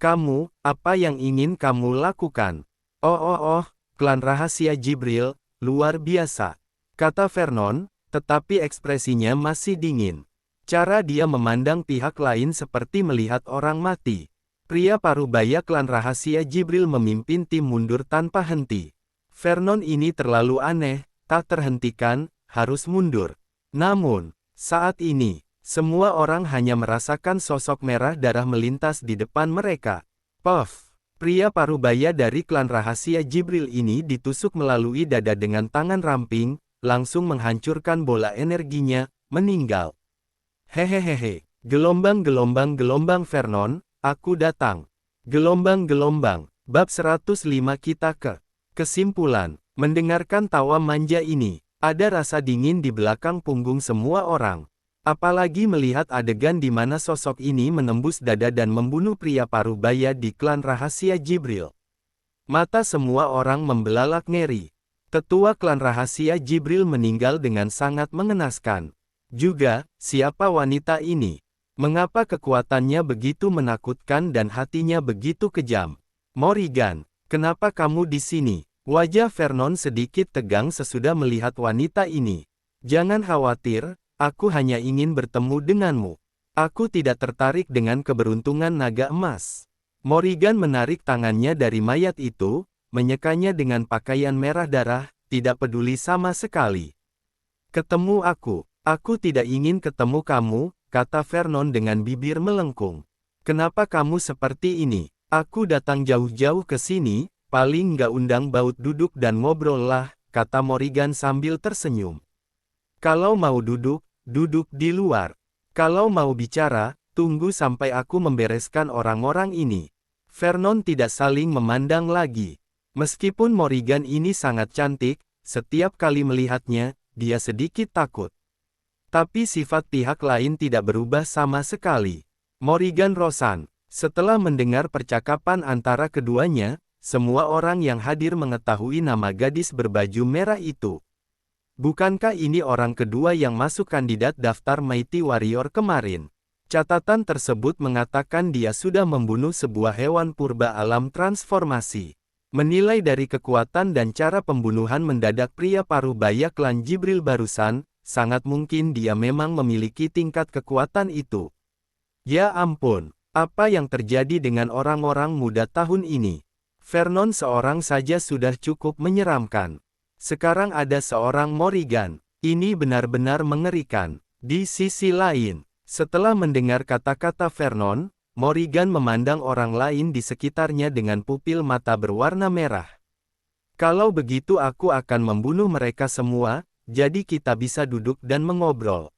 Kamu, apa yang ingin kamu lakukan? Oh, klan rahasia Jibril, luar biasa, kata Vernon, tetapi ekspresinya masih dingin. Cara dia memandang pihak lain seperti melihat orang mati. Pria parubaya klan rahasia Jibril memimpin tim mundur tanpa henti. Vernon ini terlalu aneh, tak terhentikan, harus mundur. Namun, saat ini, semua orang hanya merasakan sosok merah darah melintas di depan mereka. Puff! Pria parubaya dari klan rahasia Jibril ini ditusuk melalui dada dengan tangan ramping, langsung menghancurkan bola energinya, meninggal. Hehehehe, gelombang Vernon, aku datang. Gelombang, bab 105 kita ke. Kesimpulan, mendengarkan tawa manja ini, ada rasa dingin di belakang punggung semua orang. Apalagi melihat adegan di mana sosok ini menembus dada dan membunuh pria parubaya di klan rahasia Jibril. Mata semua orang membelalak ngeri. Tetua klan rahasia Jibril meninggal dengan sangat mengenaskan. Juga, siapa wanita ini? Mengapa kekuatannya begitu menakutkan dan hatinya begitu kejam? Morrigan, kenapa kamu di sini? Wajah Vernon sedikit tegang sesudah melihat wanita ini. Jangan khawatir, aku hanya ingin bertemu denganmu. Aku tidak tertarik dengan keberuntungan naga emas. Morrigan menarik tangannya dari mayat itu, menyekanya dengan pakaian merah darah, tidak peduli sama sekali. Ketemu aku tidak ingin ketemu kamu, kata Vernon dengan bibir melengkung. Kenapa kamu seperti ini? Aku datang jauh-jauh ke sini, paling nggak undang Baut duduk dan ngobrol lah, kata Morrigan sambil tersenyum. Kalau mau duduk, duduk di luar. Kalau mau bicara, tunggu sampai aku membereskan orang-orang ini. Vernon tidak saling memandang lagi. Meskipun Morrigan ini sangat cantik, setiap kali melihatnya, dia sedikit takut. Tapi sifat pihak lain tidak berubah sama sekali. Morrigan Rosan. Setelah mendengar percakapan antara keduanya, semua orang yang hadir mengetahui nama gadis berbaju merah itu. Bukankah ini orang kedua yang masuk kandidat daftar Mighty Warrior kemarin? Catatan tersebut mengatakan dia sudah membunuh sebuah hewan purba alam transformasi. Menilai dari kekuatan dan cara pembunuhan mendadak pria paruh baya klan Jibril barusan, sangat mungkin dia memang memiliki tingkat kekuatan itu. Ya ampun, apa yang terjadi dengan orang-orang muda tahun ini? Vernon seorang saja sudah cukup menyeramkan. Sekarang ada seorang Morrigan. Ini benar-benar mengerikan. Di sisi lain, setelah mendengar kata-kata Vernon, Morrigan memandang orang lain di sekitarnya dengan pupil mata berwarna merah. Kalau begitu aku akan membunuh mereka semua, jadi kita bisa duduk dan mengobrol.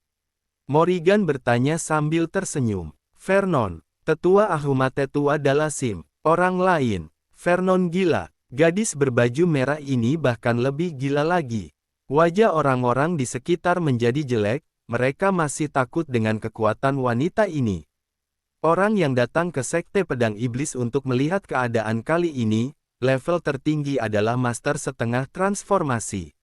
Morrigan bertanya sambil tersenyum. Vernon, tetua Ahuma Tetua Dalasim. Orang lain. Vernon gila. Gadis berbaju merah ini bahkan lebih gila lagi. Wajah orang-orang di sekitar menjadi jelek, mereka masih takut dengan kekuatan wanita ini. Orang yang datang ke Sekte Pedang Iblis untuk melihat keadaan kali ini, level tertinggi adalah Master Setengah Transformasi.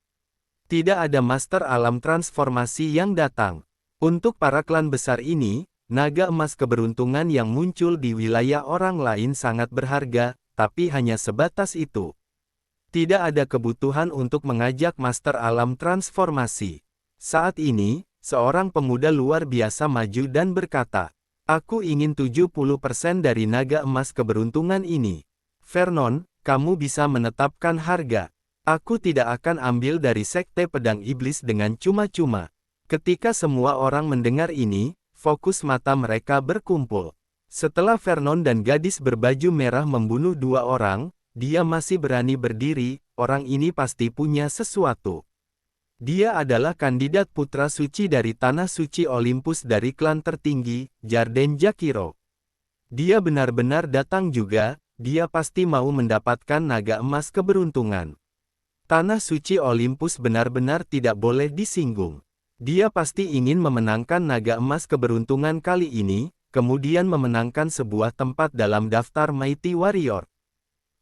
Tidak ada Master Alam Transformasi yang datang. Untuk para klan besar ini, naga emas keberuntungan yang muncul di wilayah orang lain sangat berharga, tapi hanya sebatas itu. Tidak ada kebutuhan untuk mengajak Master Alam Transformasi. Saat ini, seorang pemuda luar biasa maju dan berkata, aku ingin 70% dari naga emas keberuntungan ini. Vernon, kamu bisa menetapkan harga. Aku tidak akan ambil dari Sekte Pedang Iblis dengan cuma-cuma. Ketika semua orang mendengar ini, fokus mata mereka berkumpul. Setelah Vernon dan gadis berbaju merah membunuh dua orang, dia masih berani berdiri, orang ini pasti punya sesuatu. Dia adalah kandidat putra suci dari Tanah Suci Olympus dari klan tertinggi, Jarden Jakiro. Dia benar-benar datang juga, dia pasti mau mendapatkan naga emas keberuntungan. Tanah Suci Olympus benar-benar tidak boleh disinggung. Dia pasti ingin memenangkan naga emas keberuntungan kali ini, kemudian memenangkan sebuah tempat dalam daftar Mighty Warrior.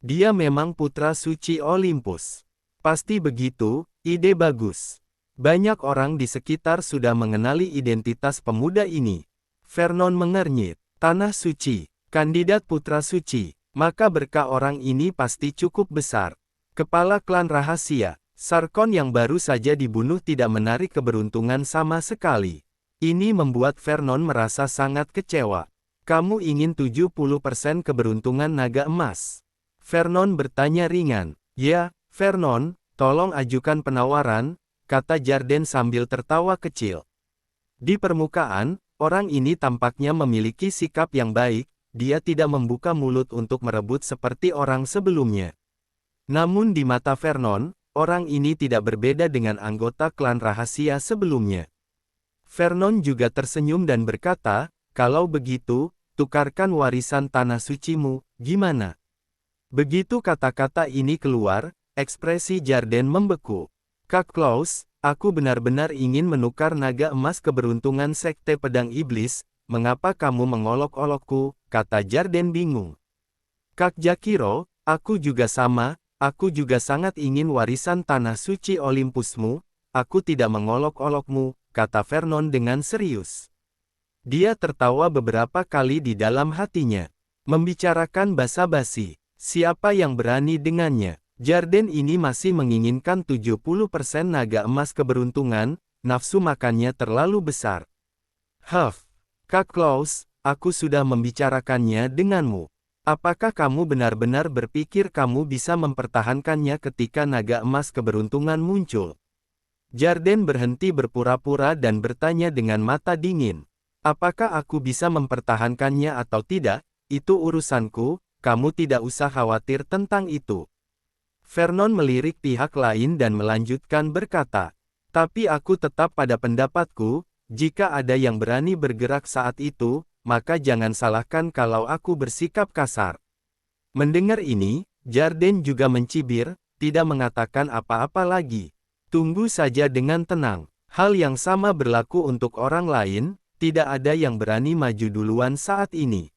Dia memang putra suci Olympus. Pasti begitu. Ide bagus. Banyak orang di sekitar sudah mengenali identitas pemuda ini. Vernon mengernyit. Tanah suci. Kandidat putra suci. Maka berkah orang ini pasti cukup besar. Kepala klan rahasia. Sarkon yang baru saja dibunuh tidak menarik keberuntungan sama sekali. Ini membuat Vernon merasa sangat kecewa. Kamu ingin 70% keberuntungan naga emas? Vernon bertanya ringan. Ya, Vernon. Tolong ajukan penawaran, kata Jarden sambil tertawa kecil. Di permukaan, orang ini tampaknya memiliki sikap yang baik, dia tidak membuka mulut untuk merebut seperti orang sebelumnya. Namun di mata Vernon, orang ini tidak berbeda dengan anggota klan rahasia sebelumnya. Vernon juga tersenyum dan berkata, kalau begitu, tukarkan warisan tanah sucimu, gimana? Begitu kata-kata ini keluar, ekspresi Jarden membeku. Kak Klaus, aku benar-benar ingin menukar naga emas keberuntungan Sekte Pedang Iblis, mengapa kamu mengolok-olokku, kata Jarden bingung. Kak Jakiro, aku juga sama, aku juga sangat ingin warisan tanah suci Olympusmu, aku tidak mengolok-olokmu, kata Vernon dengan serius. Dia tertawa beberapa kali di dalam hatinya. Membicarakan basa-basi, siapa yang berani dengannya? Jarden ini masih menginginkan 70% naga emas keberuntungan, nafsu makannya terlalu besar. Kak Klaus, aku sudah membicarakannya denganmu. Apakah kamu benar-benar berpikir kamu bisa mempertahankannya ketika naga emas keberuntungan muncul? Jarden berhenti berpura-pura dan bertanya dengan mata dingin. Apakah aku bisa mempertahankannya atau tidak? Itu urusanku, kamu tidak usah khawatir tentang itu. Vernon melirik pihak lain dan melanjutkan berkata, tapi aku tetap pada pendapatku, jika ada yang berani bergerak saat itu, maka jangan salahkan kalau aku bersikap kasar. Mendengar ini, Jarden juga mencibir, tidak mengatakan apa-apa lagi. Tunggu saja dengan tenang. Hal yang sama berlaku untuk orang lain, tidak ada yang berani maju duluan saat ini.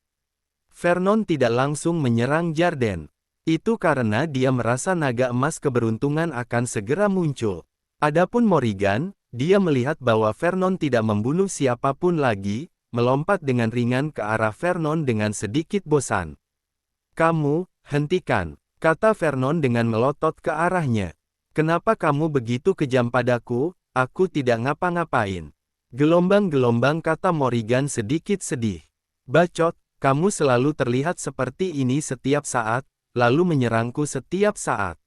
Vernon tidak langsung menyerang Jarden. Itu karena dia merasa naga emas keberuntungan akan segera muncul. Adapun Morrigan, dia melihat bahwa Vernon tidak membunuh siapapun lagi, melompat dengan ringan ke arah Vernon dengan sedikit bosan. Kamu, hentikan, kata Vernon dengan melotot ke arahnya. Kenapa kamu begitu kejam padaku? Aku tidak ngapa-ngapain. Gelombang-gelombang, kata Morrigan sedikit sedih. Bacot, kamu selalu terlihat seperti ini setiap saat, lalu menyerangku setiap saat.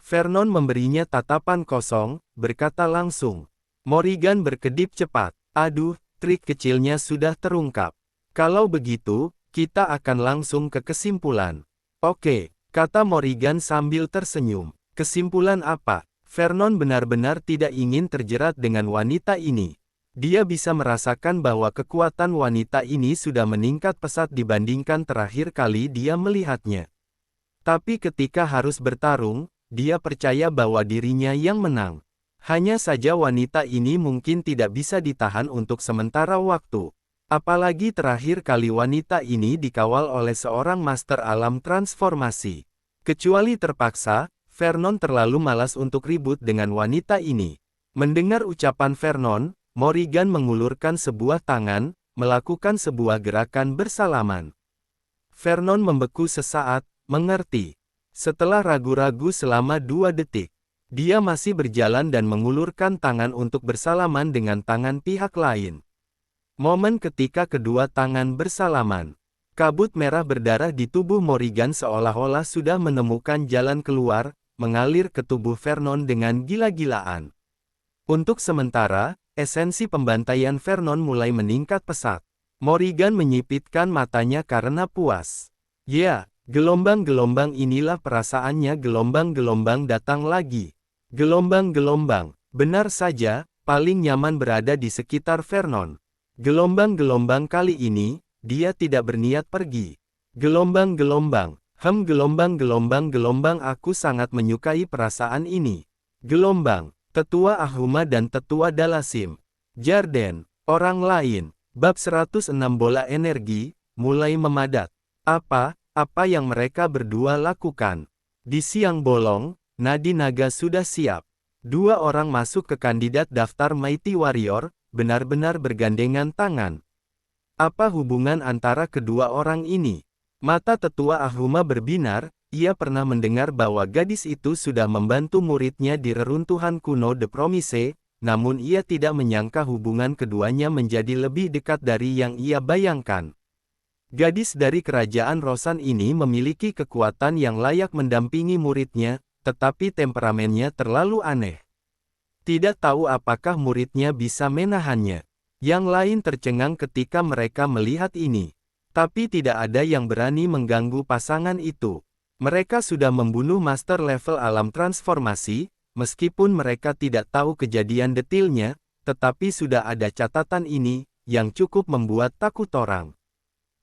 Vernon memberinya tatapan kosong, berkata langsung. Morrigan berkedip cepat. Aduh, trik kecilnya sudah terungkap. Kalau begitu, kita akan langsung ke kesimpulan. Oke, kata Morrigan sambil tersenyum. Kesimpulan apa? Vernon benar-benar tidak ingin terjerat dengan wanita ini. Dia bisa merasakan bahwa kekuatan wanita ini sudah meningkat pesat dibandingkan terakhir kali dia melihatnya. Tapi ketika harus bertarung, dia percaya bahwa dirinya yang menang. Hanya saja wanita ini mungkin tidak bisa ditahan untuk sementara waktu. Apalagi terakhir kali wanita ini dikawal oleh seorang master alam transformasi. Kecuali terpaksa, Vernon terlalu malas untuk ribut dengan wanita ini. Mendengar ucapan Vernon, Morrigan mengulurkan sebuah tangan, melakukan sebuah gerakan bersalaman. Vernon membeku sesaat, mengerti. Setelah ragu-ragu selama 2 detik, dia masih berjalan dan mengulurkan tangan untuk bersalaman dengan tangan pihak lain. Momen ketika kedua tangan bersalaman, kabut merah berdarah di tubuh Morrigan seolah-olah sudah menemukan jalan keluar, mengalir ke tubuh Vernon dengan gila-gilaan. Untuk sementara, esensi pembantaian Vernon mulai meningkat pesat. Morrigan menyipitkan matanya karena puas. Ya, gelombang-gelombang inilah perasaannya. Gelombang-gelombang datang lagi. Gelombang-gelombang, benar saja, paling nyaman berada di sekitar Vernon. Gelombang-gelombang kali ini, dia tidak berniat pergi. Gelombang-gelombang, gelombang-gelombang-gelombang, aku sangat menyukai perasaan ini. Gelombang, Tetua Ahuma dan Tetua Dalasim. Jarden, orang lain, bab 106 bola energi, mulai memadat. Apa yang mereka berdua lakukan? Di siang bolong, Nadi Naga sudah siap. 2 orang masuk ke kandidat daftar Mighty Warrior, benar-benar bergandengan tangan. Apa hubungan antara kedua orang ini? Mata Tetua Ahuma berbinar, ia pernah mendengar bahwa gadis itu sudah membantu muridnya di reruntuhan kuno The Promise, namun ia tidak menyangka hubungan keduanya menjadi lebih dekat dari yang ia bayangkan. Gadis dari kerajaan Rosan ini memiliki kekuatan yang layak mendampingi muridnya, tetapi temperamennya terlalu aneh. Tidak tahu apakah muridnya bisa menahannya. Yang lain tercengang ketika mereka melihat ini. Tapi tidak ada yang berani mengganggu pasangan itu. Mereka sudah membunuh master level alam transformasi, meskipun mereka tidak tahu kejadian detailnya, tetapi sudah ada catatan ini, yang cukup membuat takut orang.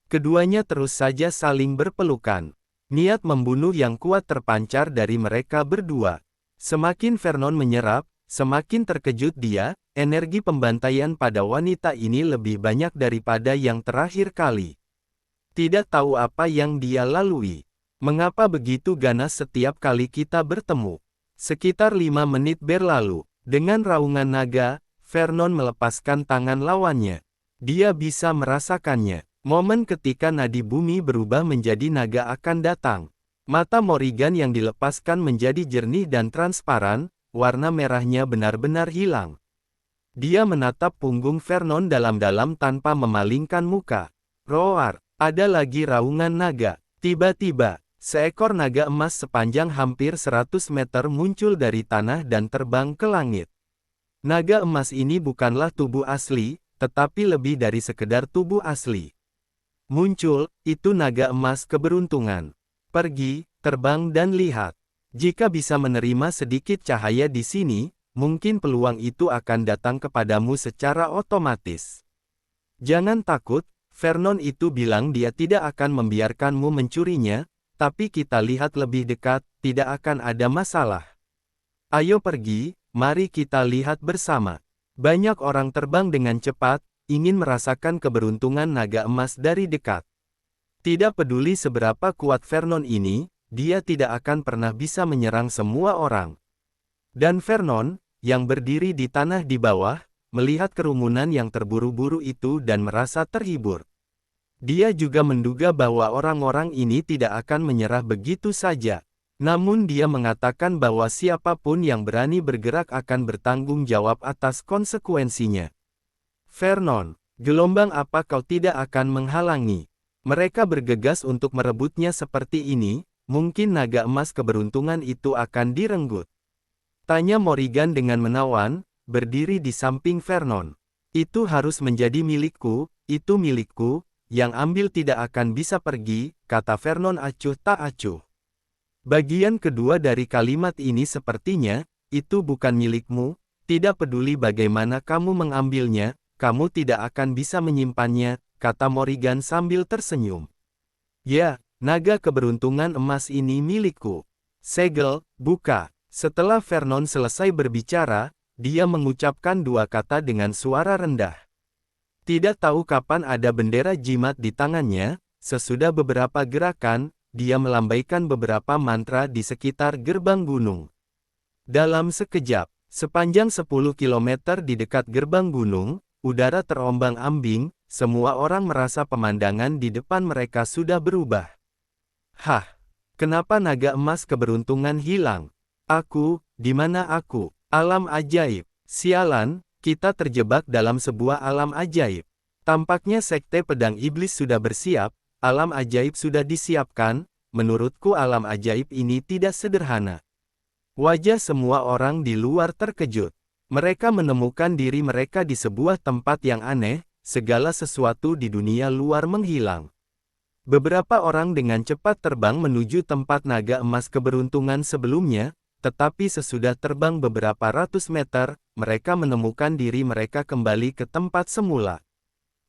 Keduanya terus saja saling berpelukan. Niat membunuh yang kuat terpancar dari mereka berdua. Semakin Vernon menyerap, semakin terkejut dia, energi pembantaian pada wanita ini lebih banyak daripada yang terakhir kali. Tidak tahu apa yang dia lalui. Mengapa begitu ganas setiap kali kita bertemu? Sekitar 5 menit berlalu. Dengan raungan naga, Vernon melepaskan tangan lawannya. Dia bisa merasakannya. Momen ketika nadi bumi berubah menjadi naga akan datang. Mata Morrigan yang dilepaskan menjadi jernih dan transparan, warna merahnya benar-benar hilang. Dia menatap punggung Vernon dalam-dalam tanpa memalingkan muka. Roar, ada lagi raungan naga. Tiba-tiba, seekor naga emas sepanjang hampir 100 meter muncul dari tanah dan terbang ke langit. Naga emas ini bukanlah tubuh asli, tetapi lebih dari sekedar tubuh asli. Muncul, itu naga emas keberuntungan. Pergi, terbang dan lihat. Jika bisa menerima sedikit cahaya di sini, mungkin peluang itu akan datang kepadamu secara otomatis. Jangan takut, Vernon itu bilang dia tidak akan membiarkanmu mencurinya, tapi kita lihat lebih dekat, tidak akan ada masalah. Ayo pergi, mari kita lihat bersama. Banyak orang terbang dengan cepat, ingin merasakan keberuntungan naga emas dari dekat. Tidak peduli seberapa kuat Vernon ini, dia tidak akan pernah bisa menyerang semua orang. Dan Vernon, yang berdiri di tanah di bawah, melihat kerumunan yang terburu-buru itu dan merasa terhibur. Dia juga menduga bahwa orang-orang ini tidak akan menyerah begitu saja. Namun dia mengatakan bahwa siapapun yang berani bergerak akan bertanggung jawab atas konsekuensinya. Vernon, gelombang apa kau tidak akan menghalangi? Mereka bergegas untuk merebutnya seperti ini, mungkin naga emas keberuntungan itu akan direnggut. Tanya Morrigan dengan menawan, berdiri di samping Vernon. Itu harus menjadi milikku, itu milikku, yang ambil tidak akan bisa pergi, kata Vernon acuh tak acuh. Bagian kedua dari kalimat ini sepertinya, itu bukan milikmu, tidak peduli bagaimana kamu mengambilnya, kamu tidak akan bisa menyimpannya, kata Morrigan sambil tersenyum. Ya, naga keberuntungan emas ini milikku. Segel, buka. Setelah Vernon selesai berbicara, dia mengucapkan dua kata dengan suara rendah. Tidak tahu kapan ada bendera jimat di tangannya, sesudah beberapa gerakan, dia melambaikan beberapa mantra di sekitar gerbang gunung. Dalam sekejap, sepanjang 10 km di dekat gerbang gunung, udara terombang-ambing, semua orang merasa pemandangan di depan mereka sudah berubah. Hah, kenapa naga emas keberuntungan hilang? Aku, di mana aku? Alam ajaib. Sialan, kita terjebak dalam sebuah alam ajaib. Tampaknya Sekte Pedang Iblis sudah bersiap, alam ajaib sudah disiapkan, menurutku alam ajaib ini tidak sederhana. Wajah semua orang di luar terkejut. Mereka menemukan diri mereka di sebuah tempat yang aneh, segala sesuatu di dunia luar menghilang. Beberapa orang dengan cepat terbang menuju tempat naga emas keberuntungan sebelumnya, tetapi sesudah terbang beberapa ratus meter, mereka menemukan diri mereka kembali ke tempat semula.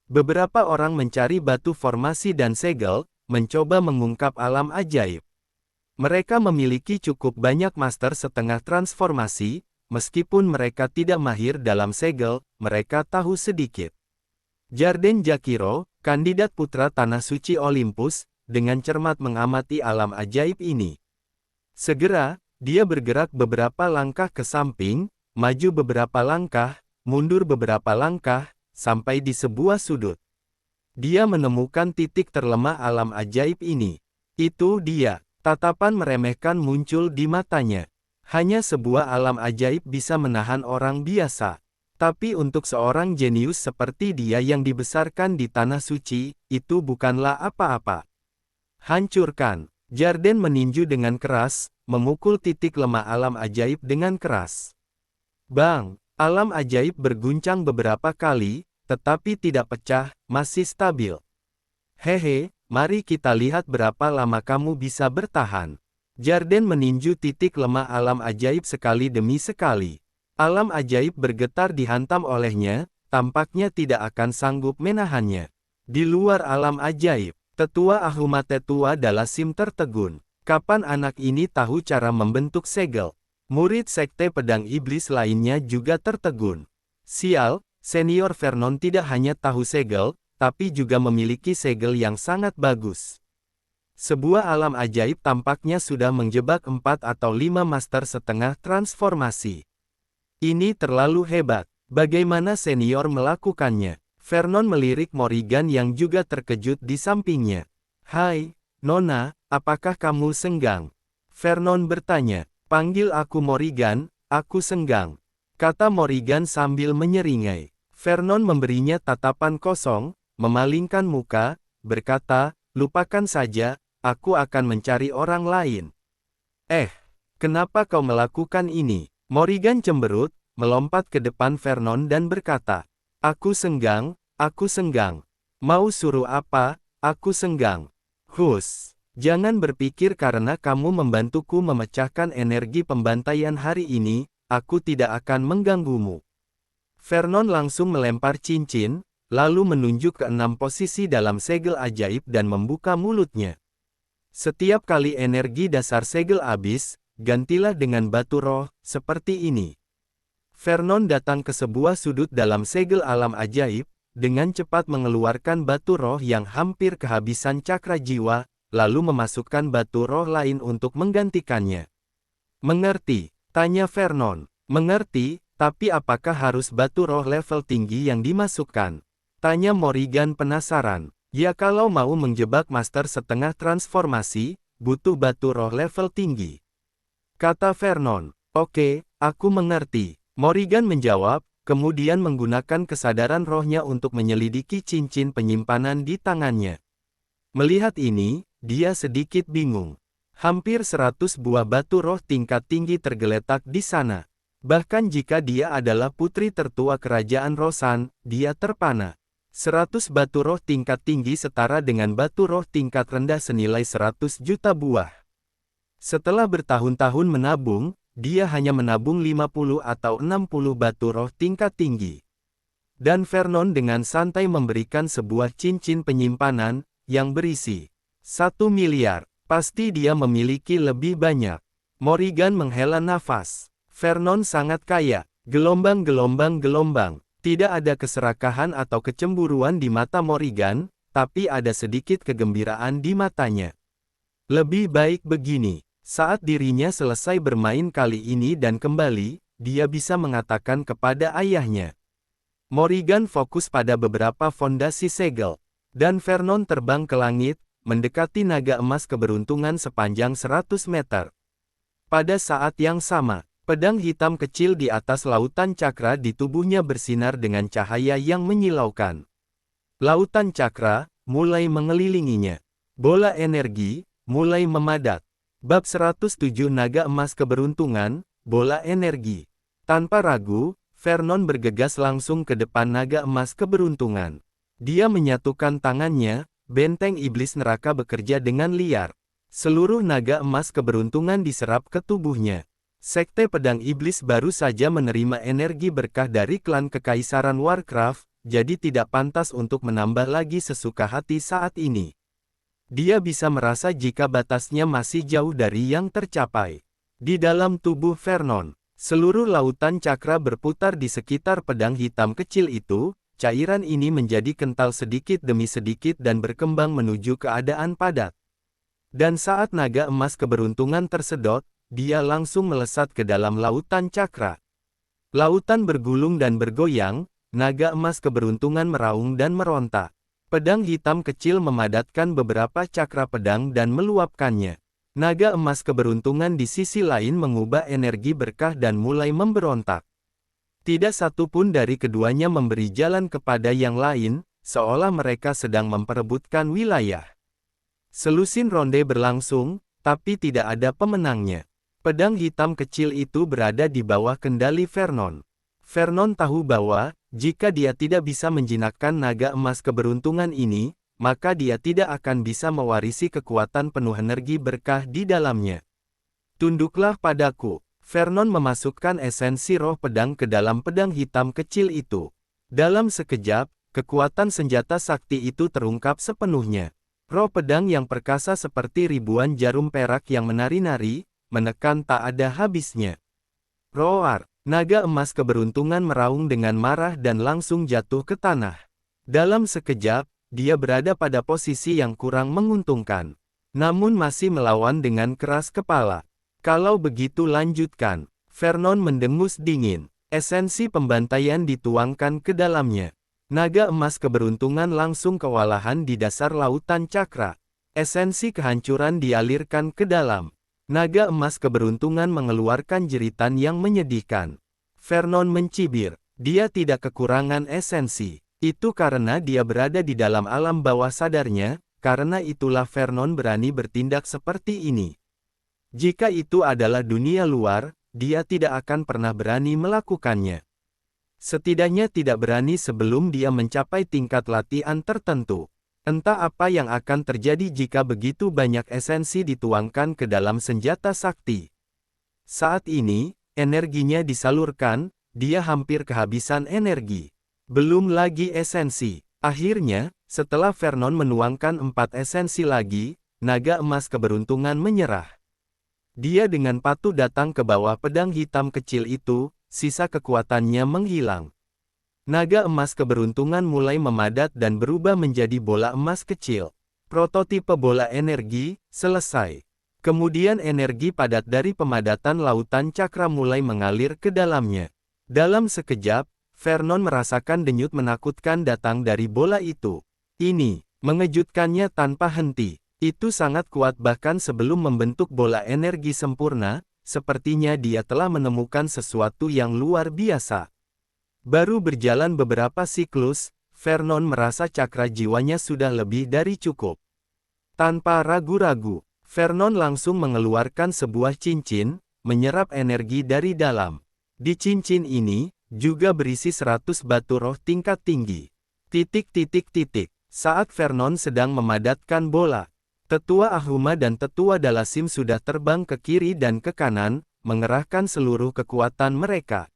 Beberapa orang mencari batu formasi dan segel, mencoba mengungkap alam ajaib. Mereka memiliki cukup banyak master setengah transformasi, meskipun mereka tidak mahir dalam segel, mereka tahu sedikit. Jarden Jakiro, kandidat putra Tanah Suci Olympus, dengan cermat mengamati alam ajaib ini. Segera, dia bergerak beberapa langkah ke samping, maju beberapa langkah, mundur beberapa langkah, sampai di sebuah sudut. Dia menemukan titik terlemah alam ajaib ini. Itu dia, tatapan meremehkan muncul di matanya. Hanya sebuah alam ajaib bisa menahan orang biasa. Tapi untuk seorang jenius seperti dia yang dibesarkan di Tanah Suci, itu bukanlah apa-apa. Hancurkan. Jarden meninju dengan keras, memukul titik lemah alam ajaib dengan keras. Bang! Alam ajaib berguncang beberapa kali, tetapi tidak pecah, masih stabil. Hehe, mari kita lihat berapa lama kamu bisa bertahan. Jarden meninju titik lemah alam ajaib sekali demi sekali. Alam ajaib bergetar dihantam olehnya, tampaknya tidak akan sanggup menahannya. Di luar alam ajaib, Tetua Ahumatetua Dalasim tertegun. Kapan anak ini tahu cara membentuk segel? Murid Sekte Pedang Iblis lainnya juga tertegun. Sial, Senior Vernon tidak hanya tahu segel, tapi juga memiliki segel yang sangat bagus. Sebuah alam ajaib tampaknya sudah menjebak 4 atau 5 master setengah transformasi. Ini terlalu hebat. Bagaimana senior melakukannya? Vernon melirik Morrigan yang juga terkejut di sampingnya. Hai, Nona, apakah kamu senggang? Vernon bertanya. Panggil aku Morrigan, aku senggang. kata Morrigan sambil menyeringai. Vernon memberinya tatapan kosong, memalingkan muka, berkata, lupakan saja, aku akan mencari orang lain. Kenapa kau melakukan ini? Morrigan cemberut, melompat ke depan Vernon dan berkata, aku senggang, aku senggang. Mau suruh apa, aku senggang. Hus, jangan berpikir karena kamu membantuku memecahkan energi pembantaian hari ini, aku tidak akan mengganggumu. Vernon langsung melempar cincin, lalu menunjuk ke 6 posisi dalam segel ajaib dan membuka mulutnya. Setiap kali energi dasar segel habis, gantilah dengan batu roh, seperti ini. Vernon datang ke sebuah sudut dalam segel alam ajaib, dengan cepat mengeluarkan batu roh yang hampir kehabisan cakra jiwa, lalu memasukkan batu roh lain untuk menggantikannya. Mengerti? Tanya Vernon. Mengerti, tapi apakah harus batu roh level tinggi yang dimasukkan? Tanya Morrigan penasaran. Ya kalau mau menjebak master setengah transformasi, butuh batu roh level tinggi. Kata Vernon. Oke, aku mengerti. Morrigan menjawab, kemudian menggunakan kesadaran rohnya untuk menyelidiki cincin penyimpanan di tangannya. Melihat ini, dia sedikit bingung. Hampir 100 buah batu roh tingkat tinggi tergeletak di sana. Bahkan jika dia adalah putri tertua kerajaan Rosan, dia terpana. 100 batu roh tingkat tinggi setara dengan batu roh tingkat rendah senilai 100 juta buah. Setelah bertahun-tahun menabung, dia hanya menabung 50 atau 60 batu roh tingkat tinggi. Dan Vernon dengan santai memberikan sebuah cincin penyimpanan, yang berisi 1 miliar. Pasti dia memiliki lebih banyak. Morrigan menghela nafas. Vernon sangat kaya. Gelombang. Tidak ada keserakahan atau kecemburuan di mata Morrigan, tapi ada sedikit kegembiraan di matanya. Lebih baik begini. Saat dirinya selesai bermain kali ini dan kembali, dia bisa mengatakan kepada ayahnya. Morrigan fokus pada beberapa fondasi segel. Dan Vernon terbang ke langit, mendekati naga emas keberuntungan sepanjang 100 meter. Pada saat yang sama, pedang hitam kecil di atas lautan cakra di tubuhnya bersinar dengan cahaya yang menyilaukan. Lautan cakra mulai mengelilinginya. Bola energi mulai memadat. Bab 107 Naga Emas Keberuntungan, Bola Energi. Tanpa ragu, Vernon bergegas langsung ke depan naga emas keberuntungan. Dia menyatukan tangannya, benteng iblis neraka bekerja dengan liar. Seluruh naga emas keberuntungan diserap ke tubuhnya. Sekte pedang iblis baru saja menerima energi berkah dari klan kekaisaran Warcraft, jadi tidak pantas untuk menambah lagi sesuka hati saat ini. Dia bisa merasa jika batasnya masih jauh dari yang tercapai. Di dalam tubuh Vernon, seluruh lautan cakra berputar di sekitar pedang hitam kecil itu, cairan ini menjadi kental sedikit demi sedikit dan berkembang menuju keadaan padat. Dan saat naga emas keberuntungan tersedot, dia langsung melesat ke dalam lautan cakra. Lautan bergulung dan bergoyang, naga emas keberuntungan meraung dan meronta. Pedang hitam kecil memadatkan beberapa cakra pedang dan meluapkannya. Naga emas keberuntungan di sisi lain mengubah energi berkah dan mulai memberontak. Tidak satu pun dari keduanya memberi jalan kepada yang lain, seolah mereka sedang memperebutkan wilayah. Selusin ronde berlangsung, tapi tidak ada pemenangnya. Pedang hitam kecil itu berada di bawah kendali Vernon. Vernon tahu bahwa, jika dia tidak bisa menjinakkan naga emas keberuntungan ini, maka dia tidak akan bisa mewarisi kekuatan penuh energi berkah di dalamnya. Tunduklah padaku. Vernon memasukkan esensi roh pedang ke dalam pedang hitam kecil itu. Dalam sekejap, kekuatan senjata sakti itu terungkap sepenuhnya. Roh pedang yang perkasa seperti ribuan jarum perak yang menari-nari, menekan tak ada habisnya. Roar! Naga emas keberuntungan meraung dengan marah dan langsung jatuh ke tanah. Dalam sekejap, dia berada pada posisi yang kurang menguntungkan. Namun masih melawan dengan keras kepala. Kalau begitu lanjutkan. Vernon mendengus dingin. Esensi pembantaian dituangkan ke dalamnya. Naga emas keberuntungan langsung kewalahan di dasar lautan cakra. Esensi kehancuran dialirkan ke dalam. Naga emas keberuntungan mengeluarkan jeritan yang menyedihkan. Vernon mencibir. Dia tidak kekurangan esensi. Itu karena dia berada di dalam alam bawah sadarnya, karena itulah Vernon berani bertindak seperti ini. Jika itu adalah dunia luar, dia tidak akan pernah berani melakukannya. Setidaknya tidak berani sebelum dia mencapai tingkat latihan tertentu. Entah apa yang akan terjadi jika begitu banyak esensi dituangkan ke dalam senjata sakti. Saat ini, energinya disalurkan, dia hampir kehabisan energi. Belum lagi esensi. Akhirnya, setelah Vernon menuangkan 4 esensi lagi, naga emas keberuntungan menyerah. Dia dengan patuh datang ke bawah pedang hitam kecil itu, sisa kekuatannya menghilang. Naga emas keberuntungan mulai memadat dan berubah menjadi bola emas kecil. Prototipe bola energi, selesai. Kemudian energi padat dari pemadatan lautan cakra mulai mengalir ke dalamnya. Dalam sekejap, Vernon merasakan denyut menakutkan datang dari bola itu. Ini mengejutkannya tanpa henti. Itu sangat kuat bahkan sebelum membentuk bola energi sempurna, sepertinya dia telah menemukan sesuatu yang luar biasa. Baru berjalan beberapa siklus, Vernon merasa cakra jiwanya sudah lebih dari cukup. Tanpa ragu-ragu, Vernon langsung mengeluarkan sebuah cincin, menyerap energi dari dalam. Di cincin ini, juga berisi 100 batu roh tingkat tinggi. Saat Vernon sedang memadatkan bola, Tetua Ahuma dan Tetua Dalasim sudah terbang ke kiri dan ke kanan, mengerahkan seluruh kekuatan mereka.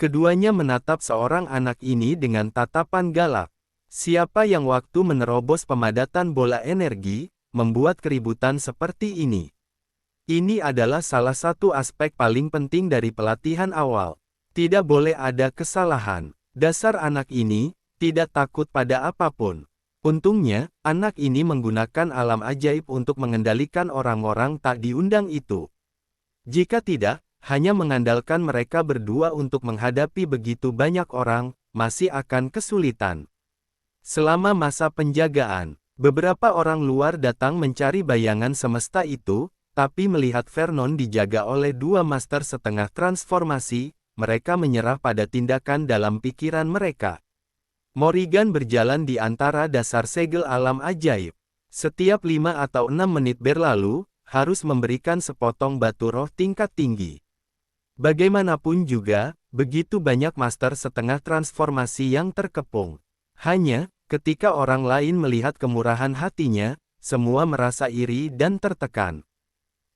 Keduanya menatap seorang anak ini dengan tatapan galak. Siapa yang waktu menerobos pemadatan bola energi, membuat keributan seperti ini? Ini adalah salah satu aspek paling penting dari pelatihan awal. Tidak boleh ada kesalahan. Dasar anak ini, tidak takut pada apapun. Untungnya, anak ini menggunakan alam ajaib untuk mengendalikan orang-orang tak diundang itu. Jika tidak, hanya mengandalkan mereka berdua untuk menghadapi begitu banyak orang, masih akan kesulitan. Selama masa penjagaan, beberapa orang luar datang mencari bayangan semesta itu, tapi melihat Vernon dijaga oleh 2 master setengah transformasi, mereka menyerah pada tindakan dalam pikiran mereka. Morrigan berjalan di antara dasar segel alam ajaib. Setiap 5 atau 6 menit berlalu, harus memberikan sepotong batu roh tingkat tinggi. Bagaimanapun juga, begitu banyak master setengah transformasi yang terkepung. Hanya, ketika orang lain melihat kemurahan hatinya, semua merasa iri dan tertekan.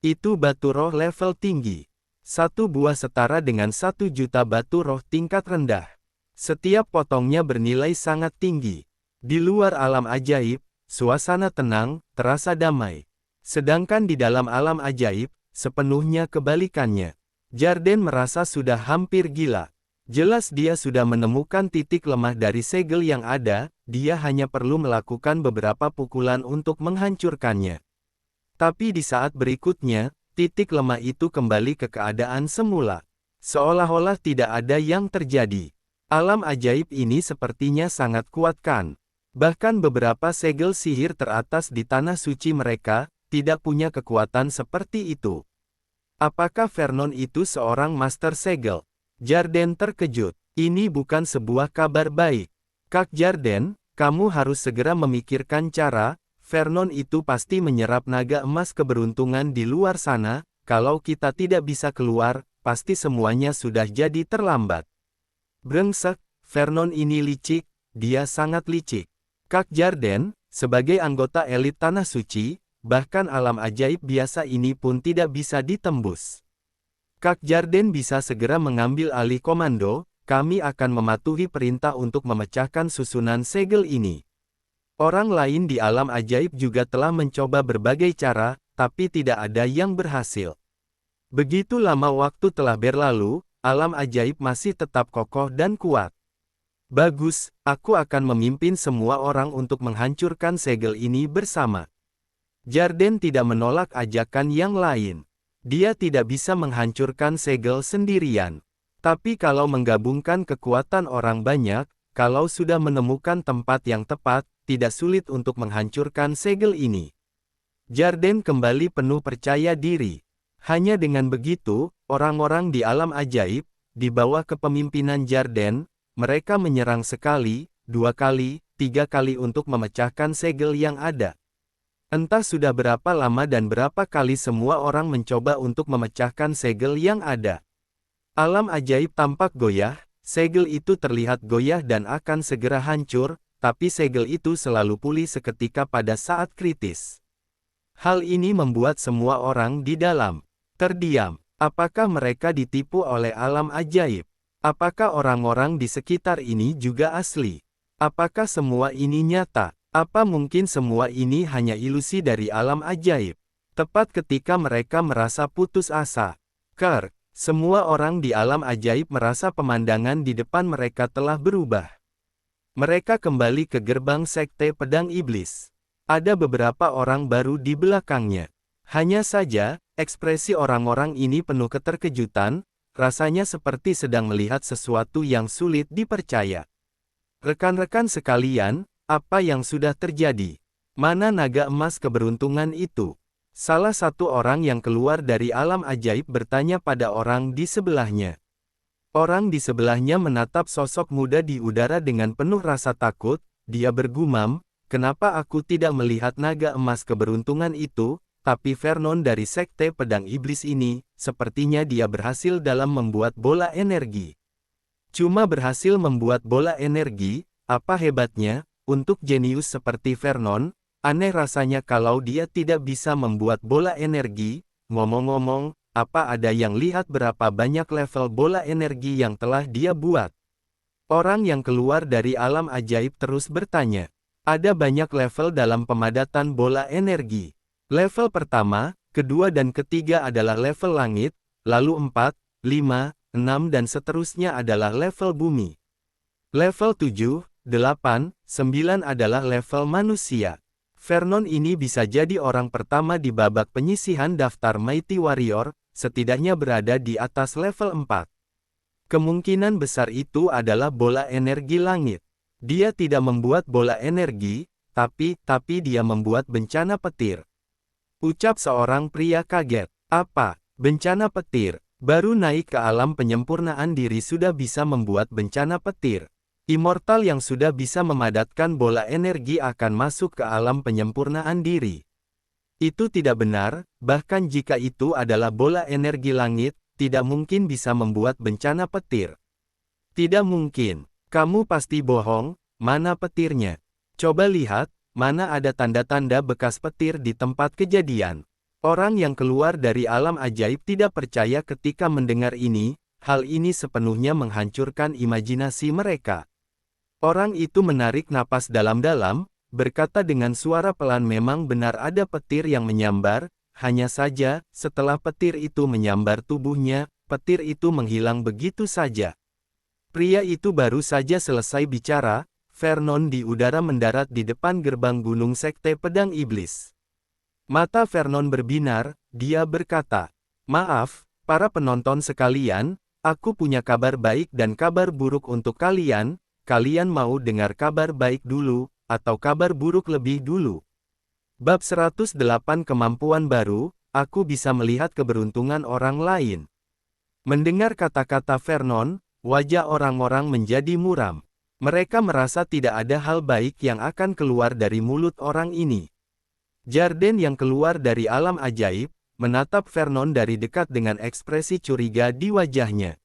Itu batu roh level tinggi. 1 buah setara dengan 1 juta batu roh tingkat rendah. Setiap potongnya bernilai sangat tinggi. Di luar alam ajaib, suasana tenang, terasa damai. Sedangkan di dalam alam ajaib, sepenuhnya kebalikannya. Jarden merasa sudah hampir gila. Jelas dia sudah menemukan titik lemah dari segel yang ada, dia hanya perlu melakukan beberapa pukulan untuk menghancurkannya. Tapi di saat berikutnya, titik lemah itu kembali ke keadaan semula. Seolah-olah tidak ada yang terjadi. Alam ajaib ini sepertinya sangat kuat kan? Bahkan beberapa segel sihir teratas di tanah suci mereka, tidak punya kekuatan seperti itu. Apakah Vernon itu seorang master segel? Jarden terkejut. Ini bukan sebuah kabar baik. Kak Jarden, kamu harus segera memikirkan cara, Vernon itu pasti menyerap naga emas keberuntungan di luar sana, kalau kita tidak bisa keluar, pasti semuanya sudah jadi terlambat. Brengsek, Vernon ini licik, dia sangat licik. Kak Jarden, sebagai anggota elit Tanah Suci, bahkan alam ajaib biasa ini pun tidak bisa ditembus. Kak Jarden bisa segera mengambil alih komando, kami akan mematuhi perintah untuk memecahkan susunan segel ini. Orang lain di alam ajaib juga telah mencoba berbagai cara, tapi tidak ada yang berhasil. Begitu lama waktu telah berlalu, alam ajaib masih tetap kokoh dan kuat. Bagus, aku akan memimpin semua orang untuk menghancurkan segel ini bersama. Jarden tidak menolak ajakan yang lain. Dia tidak bisa menghancurkan segel sendirian. Tapi kalau menggabungkan kekuatan orang banyak, kalau sudah menemukan tempat yang tepat, tidak sulit untuk menghancurkan segel ini. Jarden kembali penuh percaya diri. Hanya dengan begitu, orang-orang di alam ajaib, di bawah kepemimpinan Jarden, mereka menyerang sekali, 2 kali, 3 kali untuk memecahkan segel yang ada. Entah sudah berapa lama dan berapa kali semua orang mencoba untuk memecahkan segel yang ada. Alam ajaib tampak goyah, segel itu terlihat goyah dan akan segera hancur, tapi segel itu selalu pulih seketika pada saat kritis. Hal ini membuat semua orang di dalam terdiam. Apakah mereka ditipu oleh alam ajaib? Apakah orang-orang di sekitar ini juga asli? Apakah semua ini nyata? Apa mungkin semua ini hanya ilusi dari alam ajaib? Tepat ketika mereka merasa putus asa, semua orang di alam ajaib merasa pemandangan di depan mereka telah berubah. Mereka kembali ke gerbang sekte pedang iblis. Ada beberapa orang baru di belakangnya. Hanya saja, ekspresi orang-orang ini penuh keterkejutan, rasanya seperti sedang melihat sesuatu yang sulit dipercaya. Rekan-rekan sekalian, apa yang sudah terjadi? Mana naga emas keberuntungan itu? Salah satu orang yang keluar dari alam ajaib bertanya pada orang di sebelahnya. Orang di sebelahnya menatap sosok muda di udara dengan penuh rasa takut, dia bergumam, "Kenapa aku tidak melihat naga emas keberuntungan itu?" Tapi Vernon dari Sekte Pedang Iblis ini, sepertinya dia berhasil dalam membuat bola energi. Cuma berhasil membuat bola energi, apa hebatnya, untuk jenius seperti Vernon, aneh rasanya kalau dia tidak bisa membuat bola energi. Ngomong-ngomong, apa ada yang lihat berapa banyak level bola energi yang telah dia buat? Orang yang keluar dari alam ajaib terus bertanya. Ada banyak level dalam pemadatan bola energi. Level pertama, kedua dan ketiga adalah level langit, lalu 4, 5, 6 dan seterusnya adalah level bumi. Level 7, 8, 9 adalah level manusia. Vernon ini bisa jadi orang pertama di babak penyisihan daftar Mighty Warrior, setidaknya berada di atas level 4. Kemungkinan besar itu adalah bola energi langit. Dia tidak membuat bola energi, tapi dia membuat bencana petir. Ucap seorang pria kaget. Apa? Bencana petir? Baru naik ke alam penyempurnaan diri sudah bisa membuat bencana petir. Immortal yang sudah bisa memadatkan bola energi akan masuk ke alam penyempurnaan diri. Itu tidak benar, bahkan jika itu adalah bola energi langit, tidak mungkin bisa membuat bencana petir. Tidak mungkin. Kamu pasti bohong, mana petirnya? Coba lihat. Mana ada tanda-tanda bekas petir di tempat kejadian? Orang yang keluar dari alam ajaib tidak percaya ketika mendengar ini, hal ini sepenuhnya menghancurkan imajinasi mereka. Orang itu menarik napas dalam-dalam, berkata dengan suara pelan, "Memang benar ada petir yang menyambar, hanya saja, setelah petir itu menyambar tubuhnya, petir itu menghilang begitu saja." Pria itu baru saja selesai bicara, Vernon di udara mendarat di depan gerbang gunung Sekte Pedang Iblis. Mata Vernon berbinar, dia berkata, "Maaf, para penonton sekalian, aku punya kabar baik dan kabar buruk untuk kalian. Kalian mau dengar kabar baik dulu, atau kabar buruk lebih dulu?" Bab 108 Kemampuan Baru, aku bisa melihat keberuntungan orang lain. Mendengar kata-kata Vernon, wajah orang-orang menjadi muram. Mereka merasa tidak ada hal baik yang akan keluar dari mulut orang ini. Jarden yang keluar dari alam ajaib, menatap Vernon dari dekat dengan ekspresi curiga di wajahnya.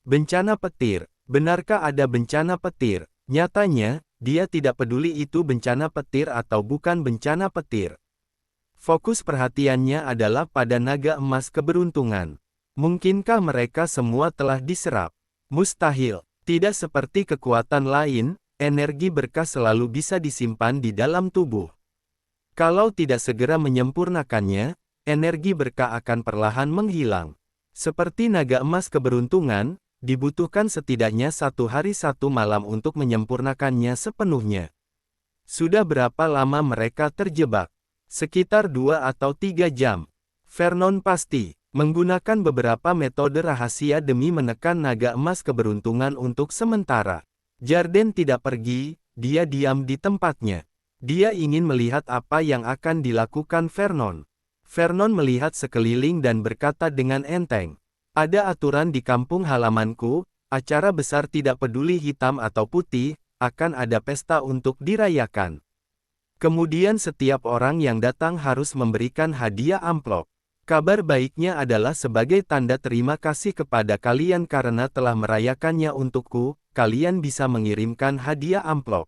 Bencana petir. Benarkah ada bencana petir? Nyatanya, dia tidak peduli itu bencana petir atau bukan bencana petir. Fokus perhatiannya adalah pada naga emas keberuntungan. Mungkinkah mereka semua telah diserap? Mustahil. Tidak seperti kekuatan lain, energi berkah selalu bisa disimpan di dalam tubuh. Kalau tidak segera menyempurnakannya, energi berkah akan perlahan menghilang. Seperti naga emas keberuntungan, dibutuhkan setidaknya 1 hari 1 malam untuk menyempurnakannya sepenuhnya. Sudah berapa lama mereka terjebak? Sekitar 2 atau 3 jam. Vernon pasti menggunakan beberapa metode rahasia demi menekan naga emas keberuntungan untuk sementara. Jarden tidak pergi, dia diam di tempatnya. Dia ingin melihat apa yang akan dilakukan Vernon. Vernon melihat sekeliling dan berkata dengan enteng, Ada aturan di kampung halamanku, acara besar tidak peduli hitam atau putih, akan ada pesta untuk dirayakan. Kemudian setiap orang yang datang harus memberikan hadiah amplop. Kabar baiknya adalah sebagai tanda terima kasih kepada kalian karena telah merayakannya untukku, kalian bisa mengirimkan hadiah amplop.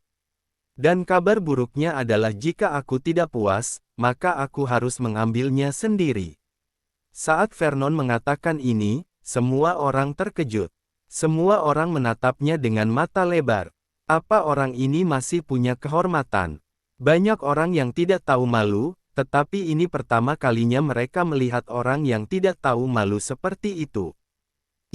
Dan kabar buruknya adalah jika aku tidak puas, maka aku harus mengambilnya sendiri. Saat Vernon mengatakan ini, semua orang terkejut. Semua orang menatapnya dengan mata lebar. Apa orang ini masih punya kehormatan? Banyak orang yang tidak tahu malu, tetapi ini pertama kalinya mereka melihat orang yang tidak tahu malu seperti itu.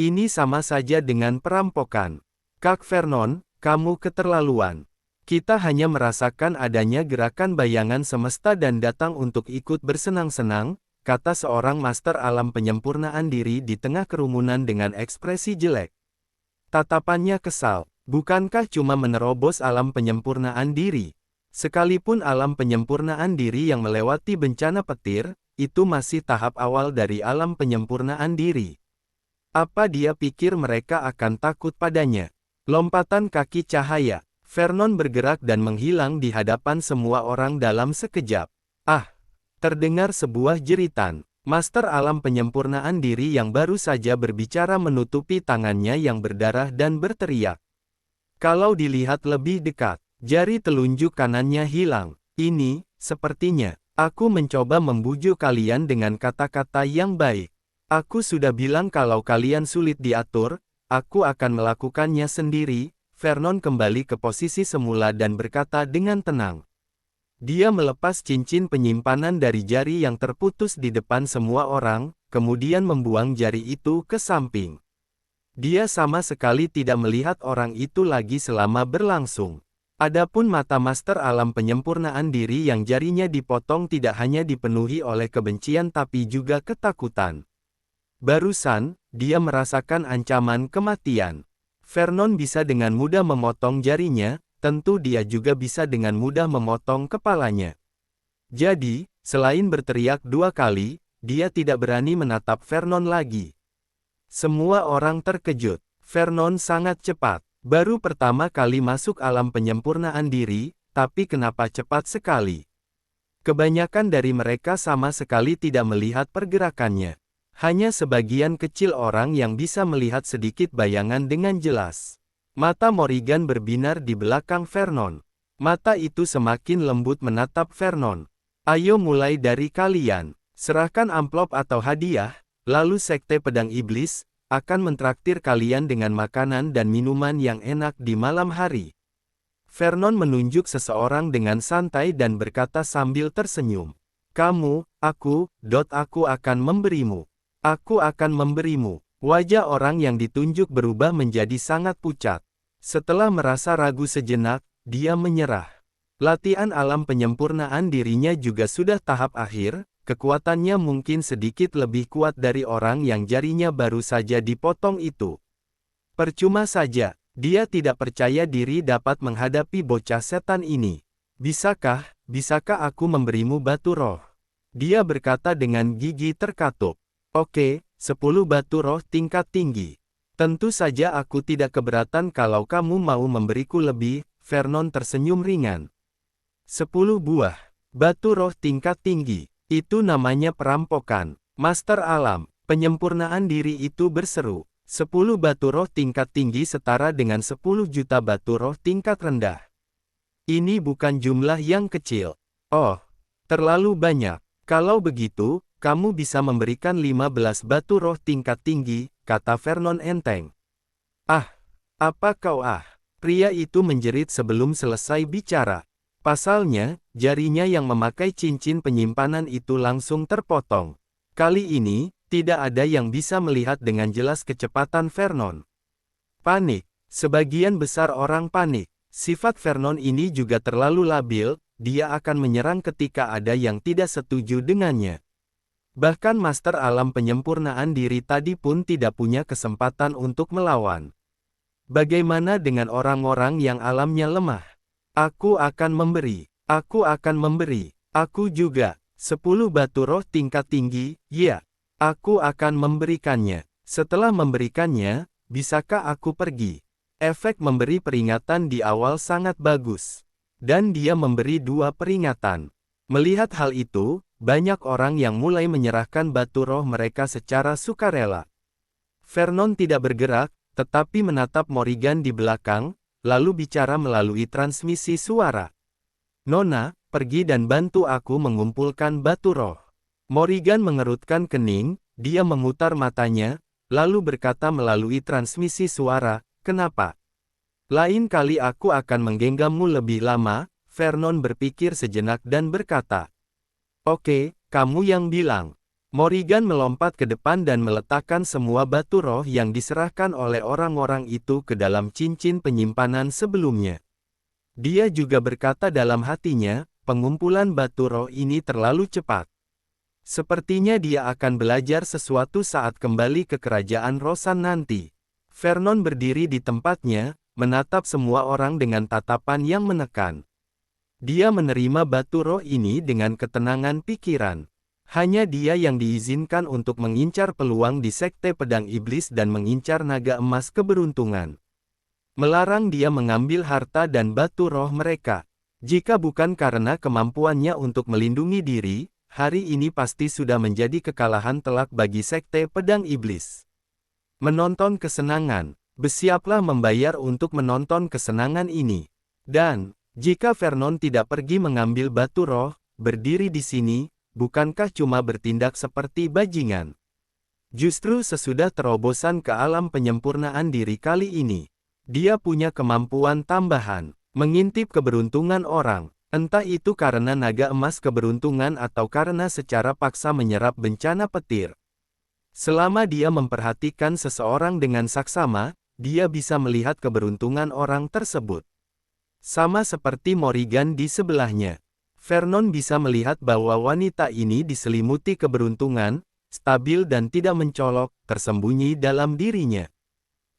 Ini sama saja dengan perampokan. Kak Vernon, kamu keterlaluan. Kita hanya merasakan adanya gerakan bayangan semesta dan datang untuk ikut bersenang-senang, kata seorang master alam penyempurnaan diri di tengah kerumunan dengan ekspresi jelek. Tatapannya kesal. Bukankah cuma menerobos alam penyempurnaan diri? Sekalipun alam penyempurnaan diri yang melewati bencana petir, itu masih tahap awal dari alam penyempurnaan diri. Apa dia pikir mereka akan takut padanya? Lompatan kaki cahaya. Vernon bergerak dan menghilang di hadapan semua orang dalam sekejap. Ah! Terdengar sebuah jeritan. Master alam penyempurnaan diri yang baru saja berbicara menutupi tangannya yang berdarah dan berteriak. Kalau dilihat lebih dekat, jari telunjuk kanannya hilang. Ini, sepertinya, aku mencoba membujuk kalian dengan kata-kata yang baik. Aku sudah bilang kalau kalian sulit diatur, aku akan melakukannya sendiri. Vernon kembali ke posisi semula dan berkata dengan tenang. Dia melepas cincin penyimpanan dari jari yang terputus di depan semua orang, kemudian membuang jari itu ke samping. Dia sama sekali tidak melihat orang itu lagi selama berlangsung. Adapun mata master alam penyempurnaan diri yang jarinya dipotong tidak hanya dipenuhi oleh kebencian tapi juga ketakutan. Barusan, dia merasakan ancaman kematian. Vernon bisa dengan mudah memotong jarinya, tentu dia juga bisa dengan mudah memotong kepalanya. Jadi, selain berteriak 2 kali, dia tidak berani menatap Vernon lagi. Semua orang terkejut. Vernon sangat cepat. Baru pertama kali masuk alam penyempurnaan diri, tapi kenapa cepat sekali? Kebanyakan dari mereka sama sekali tidak melihat pergerakannya. Hanya sebagian kecil orang yang bisa melihat sedikit bayangan dengan jelas. Mata Morrigan berbinar di belakang Vernon. Mata itu semakin lembut menatap Vernon. Ayo mulai dari kalian. Serahkan amplop atau hadiah, lalu Sekte Pedang Iblis akan mentraktir kalian dengan makanan dan minuman yang enak di malam hari. Vernon menunjuk seseorang dengan santai dan berkata sambil tersenyum. Kamu, aku akan memberimu. Aku akan memberimu. Wajah orang yang ditunjuk berubah menjadi sangat pucat. Setelah merasa ragu sejenak, dia menyerah. Latihan alam penyempurnaan dirinya juga sudah tahap akhir. Kekuatannya mungkin sedikit lebih kuat dari orang yang jarinya baru saja dipotong itu. Percuma saja, dia tidak percaya diri dapat menghadapi bocah setan ini. Bisakah aku memberimu batu roh? Dia berkata dengan gigi terkatup. Oke, 10 batu roh tingkat tinggi. Tentu saja aku tidak keberatan kalau kamu mau memberiku lebih, Vernon tersenyum ringan. 10 buah batu roh tingkat tinggi. Itu namanya perampokan. Master alam, penyempurnaan diri itu berseru. 10 batu roh tingkat tinggi setara dengan 10 juta batu roh tingkat rendah. Ini bukan jumlah yang kecil. Oh, terlalu banyak. Kalau begitu, kamu bisa memberikan 15 batu roh tingkat tinggi, kata Vernon enteng. Ah, apa kau ah? Pria itu menjerit sebelum selesai bicara. Pasalnya, jarinya yang memakai cincin penyimpanan itu langsung terpotong. Kali ini, tidak ada yang bisa melihat dengan jelas kecepatan Vernon. Panik. Sebagian besar orang panik. Sifat Vernon ini juga terlalu labil, dia akan menyerang ketika ada yang tidak setuju dengannya. Bahkan Master Alam Penyempurnaan Diri tadi pun tidak punya kesempatan untuk melawan. Bagaimana dengan orang-orang yang alamnya lemah? Aku akan memberi. Aku juga. 10 batu roh tingkat tinggi, ya. Aku akan memberikannya. Setelah memberikannya, bisakah aku pergi? Efek memberi peringatan di awal sangat bagus. Dan dia memberi 2 peringatan. Melihat hal itu, banyak orang yang mulai menyerahkan batu roh mereka secara sukarela. Vernon tidak bergerak, tetapi menatap Morrigan di belakang, lalu bicara melalui transmisi suara. Nona, pergi dan bantu aku mengumpulkan batu roh. Morrigan mengerutkan kening, dia memutar matanya, lalu berkata melalui transmisi suara, kenapa? Lain kali aku akan menggenggammu lebih lama, Vernon berpikir sejenak dan berkata. Oke, kamu yang bilang. Morrigan melompat ke depan dan meletakkan semua batu roh yang diserahkan oleh orang-orang itu ke dalam cincin penyimpanan sebelumnya. Dia juga berkata dalam hatinya, pengumpulan batu roh ini terlalu cepat. Sepertinya dia akan belajar sesuatu saat kembali ke kerajaan Rosan nanti. Vernon berdiri di tempatnya, menatap semua orang dengan tatapan yang menekan. Dia menerima batu roh ini dengan ketenangan pikiran. Hanya dia yang diizinkan untuk mengincar peluang di Sekte Pedang Iblis dan mengincar naga emas keberuntungan. Melarang dia mengambil harta dan batu roh mereka. Jika bukan karena kemampuannya untuk melindungi diri, hari ini pasti sudah menjadi kekalahan telak bagi Sekte Pedang Iblis. Menonton kesenangan. Bersiaplah membayar untuk menonton kesenangan ini. Dan, jika Vernon tidak pergi mengambil batu roh, berdiri di sini, bukankah cuma bertindak seperti bajingan? Justru sesudah terobosan ke alam penyempurnaan diri kali ini, dia punya kemampuan tambahan, mengintip keberuntungan orang, entah itu karena naga emas keberuntungan atau karena secara paksa menyerap bencana petir. Selama dia memperhatikan seseorang dengan saksama, dia bisa melihat keberuntungan orang tersebut. Sama seperti Morrigan di sebelahnya, Vernon bisa melihat bahwa wanita ini diselimuti keberuntungan, stabil dan tidak mencolok, tersembunyi dalam dirinya.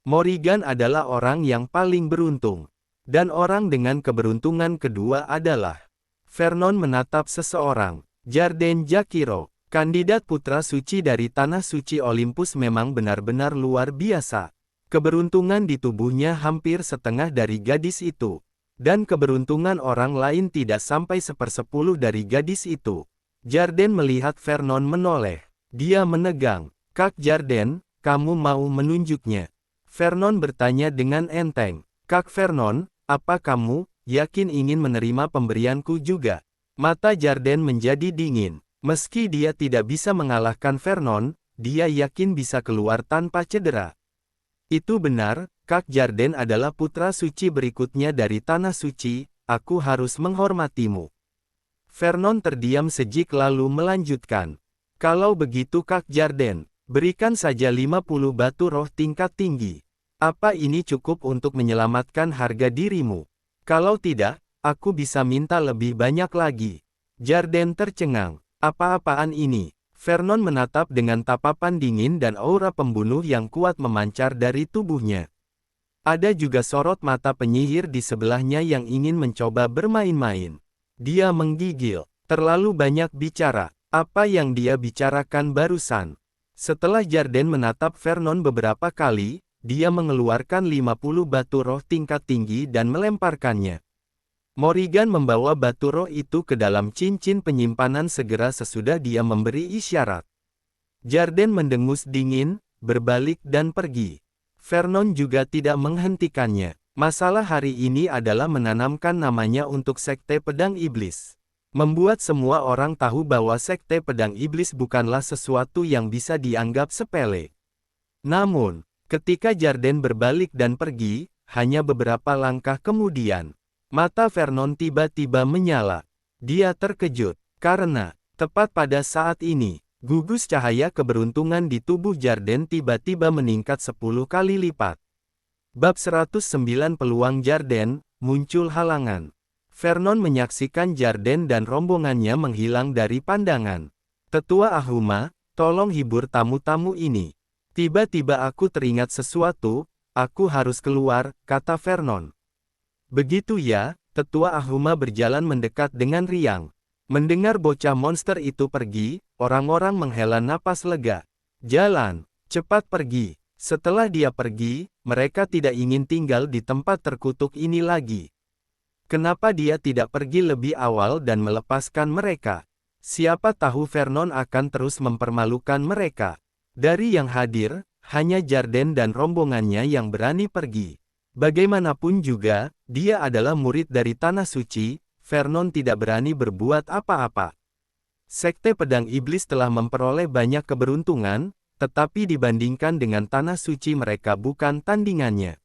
Morrigan adalah orang yang paling beruntung. Dan orang dengan keberuntungan kedua adalah. Vernon menatap seseorang. Jarden Jakiro, kandidat putra suci dari Tanah Suci Olympus memang benar-benar luar biasa. Keberuntungan di tubuhnya hampir setengah dari gadis itu. Dan keberuntungan orang lain tidak sampai 1/10 dari gadis itu. Jarden melihat Vernon menoleh. Dia menegang. Kak Jarden, kamu mau menunjuknya? Vernon bertanya dengan enteng. Kak Vernon, apa kamu yakin ingin menerima pemberianku juga? Mata Jarden menjadi dingin. Meski dia tidak bisa mengalahkan Vernon, dia yakin bisa keluar tanpa cedera. Itu benar, Kak Jarden adalah putra suci berikutnya dari Tanah Suci, aku harus menghormatimu. Vernon terdiam sejik lalu melanjutkan. Kalau begitu Kak Jarden, berikan saja 50 batu roh tingkat tinggi. Apa ini cukup untuk menyelamatkan harga dirimu? Kalau tidak, aku bisa minta lebih banyak lagi. Jarden tercengang. Apa-apaan ini? Vernon menatap dengan tapapan dingin dan aura pembunuh yang kuat memancar dari tubuhnya. Ada juga sorot mata penyihir di sebelahnya yang ingin mencoba bermain-main. Dia menggigil. Terlalu banyak bicara. Apa yang dia bicarakan barusan? Setelah Jarden menatap Vernon beberapa kali, dia mengeluarkan 50 batu roh tingkat tinggi dan melemparkannya. Morrigan membawa batu roh itu ke dalam cincin penyimpanan segera sesudah dia memberi isyarat. Jarden mendengus dingin, berbalik dan pergi. Vernon juga tidak menghentikannya. Masalah hari ini adalah menanamkan namanya untuk Sekte Pedang Iblis. Membuat semua orang tahu bahwa Sekte Pedang Iblis bukanlah sesuatu yang bisa dianggap sepele. Namun, ketika Jarden berbalik dan pergi, hanya beberapa langkah kemudian, mata Vernon tiba-tiba menyala. Dia terkejut, karena, tepat pada saat ini, gugus cahaya keberuntungan di tubuh Jarden tiba-tiba meningkat 10 kali lipat. Bab 109 Peluang Jarden, muncul halangan. Vernon menyaksikan Jarden dan rombongannya menghilang dari pandangan. Tetua Ahuma, tolong hibur tamu-tamu ini. Tiba-tiba aku teringat sesuatu, aku harus keluar, kata Vernon. Begitu ya, Tetua Ahuma berjalan mendekat dengan riang. Mendengar bocah monster itu pergi, orang-orang menghela napas lega. Jalan, Cepat pergi. Setelah dia pergi, mereka tidak ingin tinggal di tempat terkutuk ini lagi. Kenapa dia tidak pergi lebih awal dan melepaskan mereka? Siapa tahu Vernon akan terus mempermalukan mereka. Dari yang hadir, hanya Jarden dan rombongannya yang berani pergi. Bagaimanapun juga, dia adalah murid dari Tanah Suci, Vernon tidak berani berbuat apa-apa. Sekte Pedang Iblis telah memperoleh banyak keberuntungan, tetapi dibandingkan dengan Tanah Suci mereka bukan tandingannya.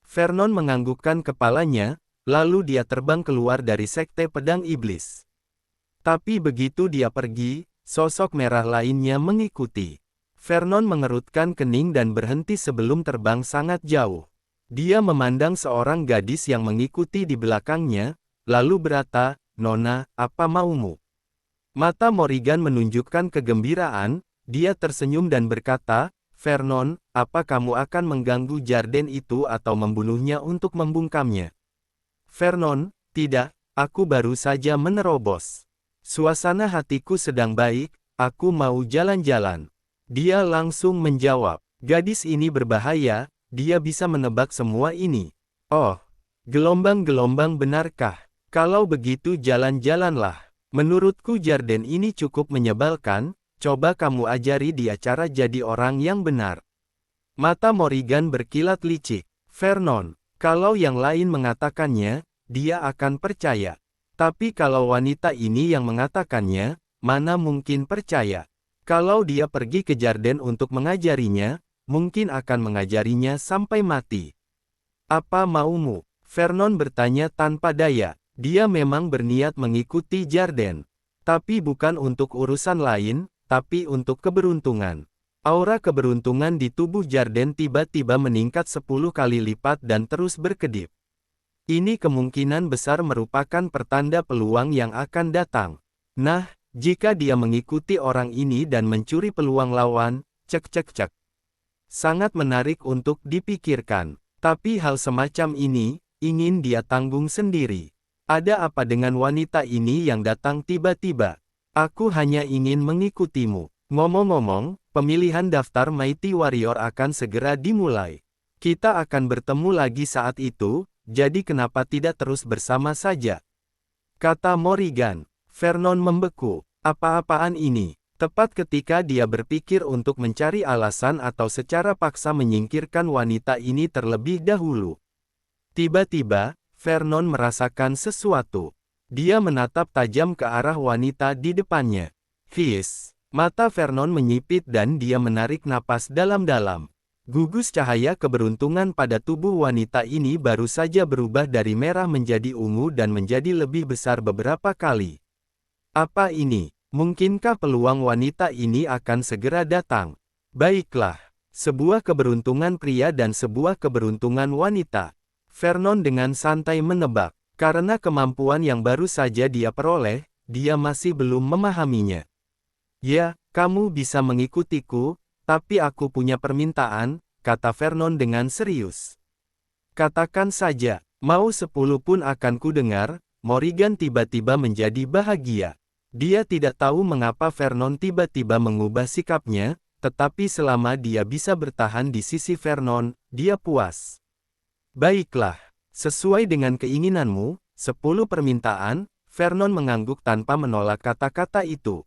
Vernon menganggukkan kepalanya, lalu dia terbang keluar dari Sekte Pedang Iblis. Tapi begitu dia pergi, sosok merah lainnya mengikuti. Vernon mengerutkan kening dan berhenti sebelum terbang sangat jauh. Dia memandang seorang gadis yang mengikuti di belakangnya, lalu berkata, "Nona, apa maumu?" Mata Morrigan menunjukkan kegembiraan, dia tersenyum dan berkata, "Vernon, apa kamu akan mengganggu Jarden itu atau membunuhnya untuk membungkamnya?" Vernon, "Tidak, aku baru saja menerobos. Suasana hatiku sedang baik, aku mau jalan-jalan." Dia langsung menjawab, "Gadis ini berbahaya, dia bisa menebak semua ini." "Oh, gelombang-gelombang benarkah? Kalau begitu jalan-jalanlah. Menurutku Jarden ini cukup menyebalkan, coba kamu ajari dia cara jadi orang yang benar." Mata Morrigan berkilat licik. "Vernon, kalau yang lain mengatakannya, dia akan percaya. Tapi kalau wanita ini yang mengatakannya, mana mungkin percaya? Kalau dia pergi ke Jarden untuk mengajarinya, mungkin akan mengajarinya sampai mati." "Apa maumu?" Vernon bertanya tanpa daya. Dia memang berniat mengikuti Jarden. Tapi bukan untuk urusan lain, tapi untuk keberuntungan. Aura keberuntungan di tubuh Jarden tiba-tiba meningkat 10 kali lipat dan terus berkedip. Ini kemungkinan besar merupakan pertanda peluang yang akan datang. Nah, jika dia mengikuti orang ini dan mencuri peluang lawan, cek. Sangat menarik untuk dipikirkan. Tapi hal semacam ini, ingin dia tanggung sendiri. Ada apa dengan wanita ini yang datang tiba-tiba? Aku hanya ingin mengikutimu. Ngomong-ngomong, pemilihan daftar Mighty Warrior akan segera dimulai. Kita akan bertemu lagi saat itu, jadi kenapa tidak terus bersama saja? Kata Morrigan. Vernon membeku. Apa-apaan ini? Tepat ketika dia berpikir untuk mencari alasan atau secara paksa menyingkirkan wanita ini terlebih dahulu. Tiba-tiba, Vernon merasakan sesuatu. Dia menatap tajam ke arah wanita di depannya. Hiss. Mata Vernon menyipit dan dia menarik napas dalam-dalam. Gugus cahaya keberuntungan pada tubuh wanita ini baru saja berubah dari merah menjadi ungu dan menjadi lebih besar beberapa kali. Apa ini? Mungkinkah peluang wanita ini akan segera datang? Baiklah. Sebuah keberuntungan pria dan sebuah keberuntungan wanita. Vernon dengan santai menebak. Karena kemampuan yang baru saja dia peroleh, dia masih belum memahaminya. "Ya, kamu bisa mengikutiku, tapi aku punya permintaan," kata Vernon dengan serius. "Katakan saja, mau 10 pun akan kudengar." Morrigan tiba-tiba menjadi bahagia. Dia tidak tahu mengapa Vernon tiba-tiba mengubah sikapnya, tetapi selama dia bisa bertahan di sisi Vernon, dia puas. "Baiklah, sesuai dengan keinginanmu, 10 permintaan." Vernon mengangguk tanpa menolak kata-kata itu.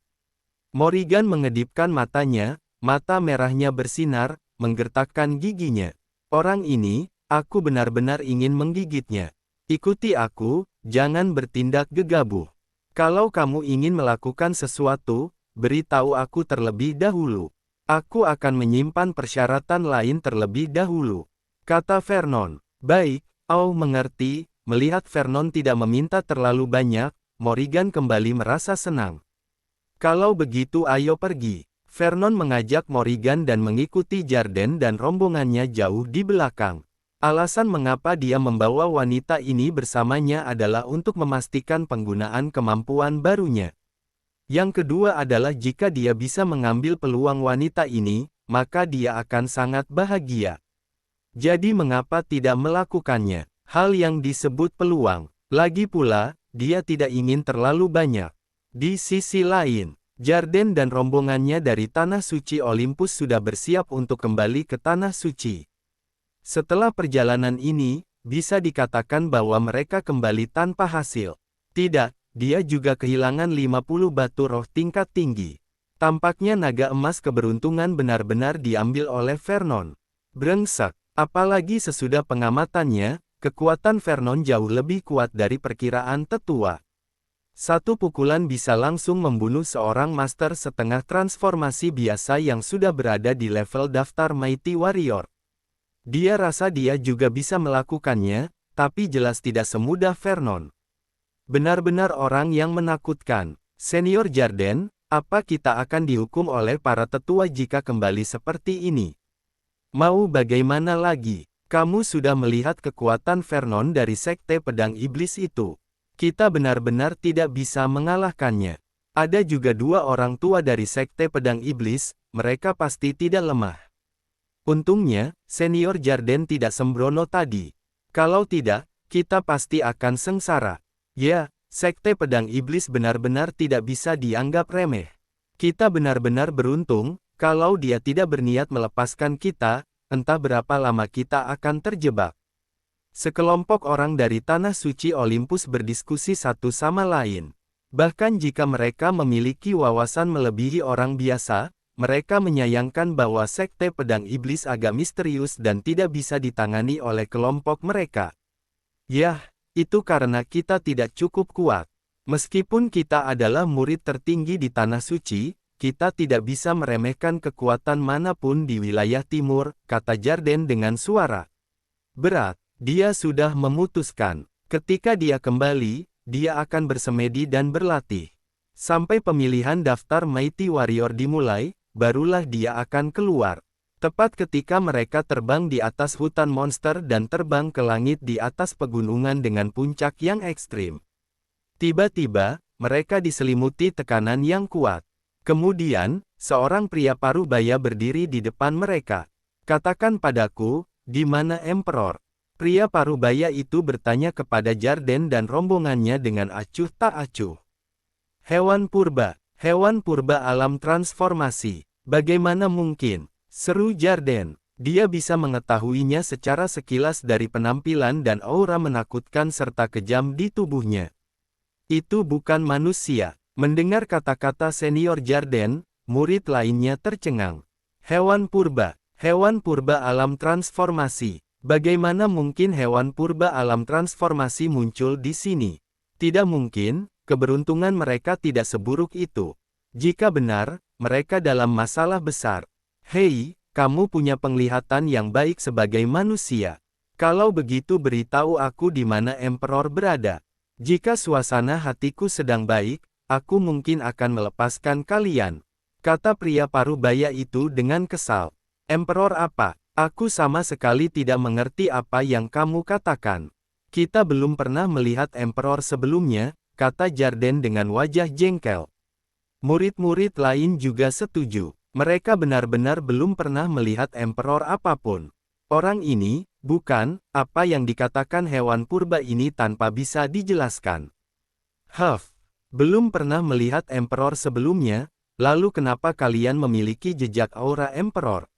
Morrigan mengedipkan matanya, mata merahnya bersinar, menggertakkan giginya. "Orang ini, aku benar-benar ingin menggigitnya. Ikuti aku, jangan bertindak gegabah. Kalau kamu ingin melakukan sesuatu, beritahu aku terlebih dahulu. Aku akan menyimpan persyaratan lain terlebih dahulu," kata Vernon. "Baik, mengerti." Melihat Vernon tidak meminta terlalu banyak, Morrigan kembali merasa senang. "Kalau begitu ayo pergi." Vernon mengajak Morrigan dan mengikuti Jarden dan rombongannya jauh di belakang. Alasan mengapa dia membawa wanita ini bersamanya adalah untuk memastikan penggunaan kemampuan barunya. Yang kedua adalah jika dia bisa mengambil peluang wanita ini, maka dia akan sangat bahagia. Jadi mengapa tidak melakukannya? Hal yang disebut peluang. Lagi pula, dia tidak ingin terlalu banyak. Di sisi lain, Jarden dan rombongannya dari Tanah Suci Olympus sudah bersiap untuk kembali ke Tanah Suci. Setelah perjalanan ini, bisa dikatakan bahwa mereka kembali tanpa hasil. Tidak, dia juga kehilangan 50 batu roh tingkat tinggi. Tampaknya naga emas keberuntungan benar-benar diambil oleh Vernon. Brengsek, apalagi sesudah pengamatannya, kekuatan Vernon jauh lebih kuat dari perkiraan tetua. Satu pukulan bisa langsung membunuh seorang master setengah transformasi biasa yang sudah berada di level daftar Mighty Warrior. Dia rasa dia juga bisa melakukannya, tapi jelas tidak semudah Vernon. Benar-benar orang yang menakutkan. Senior Jarden, apa kita akan dihukum oleh para tetua jika kembali seperti ini? Mau bagaimana lagi? Kamu sudah melihat kekuatan Vernon dari Sekte Pedang Iblis itu. Kita benar-benar tidak bisa mengalahkannya. Ada juga dua orang tua dari Sekte Pedang Iblis, mereka pasti tidak lemah. Untungnya, Senior Jarden tidak sembrono tadi. Kalau tidak, kita pasti akan sengsara. Ya, Sekte Pedang Iblis benar-benar tidak bisa dianggap remeh. Kita benar-benar beruntung, kalau dia tidak berniat melepaskan kita, entah berapa lama kita akan terjebak. Sekelompok orang dari Tanah Suci Olympus berdiskusi satu sama lain. Bahkan jika mereka memiliki wawasan melebihi orang biasa, mereka menyayangkan bahwa Sekte Pedang Iblis agak misterius dan tidak bisa ditangani oleh kelompok mereka. Yah, itu karena kita tidak cukup kuat. Meskipun kita adalah murid tertinggi di Tanah Suci, kita tidak bisa meremehkan kekuatan manapun di wilayah timur, kata Jarden dengan suara berat. Dia sudah memutuskan, ketika dia kembali, dia akan bersemedi dan berlatih. Sampai pemilihan daftar Mighty Warrior dimulai, barulah dia akan keluar. Tepat ketika mereka terbang di atas hutan monster dan terbang ke langit di atas pegunungan dengan puncak yang ekstrim. Tiba-tiba, mereka diselimuti tekanan yang kuat. Kemudian, seorang pria parubaya berdiri di depan mereka. Katakan padaku, di mana Emperor? Pria parubaya itu bertanya kepada Jarden dan rombongannya dengan acuh tak acuh. Hewan purba alam transformasi. Bagaimana mungkin? Seru Jarden. Dia bisa mengetahuinya secara sekilas dari penampilan dan aura menakutkan serta kejam di tubuhnya. Itu bukan manusia. Mendengar kata-kata Senior Jarden, murid lainnya tercengang. Hewan purba alam transformasi. Bagaimana mungkin hewan purba alam transformasi muncul di sini? Tidak mungkin, keberuntungan mereka tidak seburuk itu. Jika benar, mereka dalam masalah besar. Hei, kamu punya penglihatan yang baik sebagai manusia. Kalau begitu beritahu aku di mana Emperor berada. Jika suasana hatiku sedang baik, aku mungkin akan melepaskan kalian. Kata pria parubaya itu dengan kesal. Emperor apa? Aku sama sekali tidak mengerti apa yang kamu katakan. Kita belum pernah melihat Emperor sebelumnya, kata Jarden dengan wajah jengkel. Murid-murid lain juga setuju. Mereka benar-benar belum pernah melihat Emperor apapun. Orang ini, bukan, apa yang dikatakan hewan purba ini tanpa bisa dijelaskan. Belum pernah melihat Emperor sebelumnya, lalu kenapa kalian memiliki jejak aura Emperor?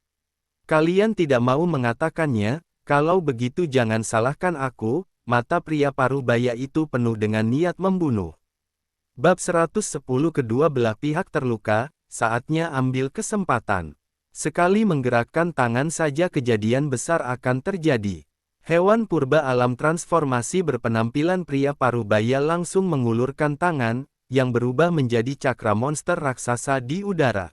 Kalian tidak mau mengatakannya, kalau begitu jangan salahkan aku, mata pria parubaya itu penuh dengan niat membunuh. Bab 110 kedua belah pihak terluka, saatnya ambil kesempatan. Sekali menggerakkan tangan saja kejadian besar akan terjadi. Hewan purba alam transformasi berpenampilan pria parubaya langsung mengulurkan tangan, yang berubah menjadi cakra monster raksasa di udara.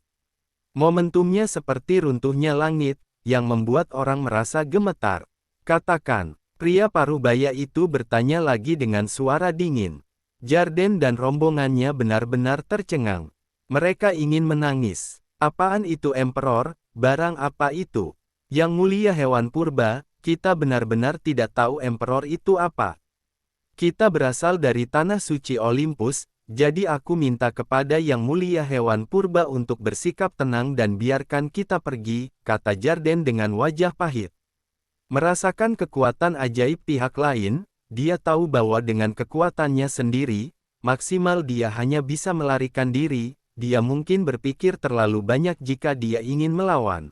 Momentumnya seperti runtuhnya langit, yang membuat orang merasa gemetar. Katakan, pria parubaya itu bertanya lagi dengan suara dingin. Jarden dan rombongannya benar-benar tercengang. Mereka ingin menangis. Apaan itu Emperor? Barang apa itu? Yang mulia hewan purba, kita benar-benar tidak tahu Emperor itu apa. Kita berasal dari Tanah Suci Olympus, jadi aku minta kepada Yang Mulia Hewan Purba untuk bersikap tenang dan biarkan kita pergi, kata Jarden dengan wajah pahit. Merasakan kekuatan ajaib pihak lain, dia tahu bahwa dengan kekuatannya sendiri, maksimal dia hanya bisa melarikan diri, dia mungkin berpikir terlalu banyak jika dia ingin melawan.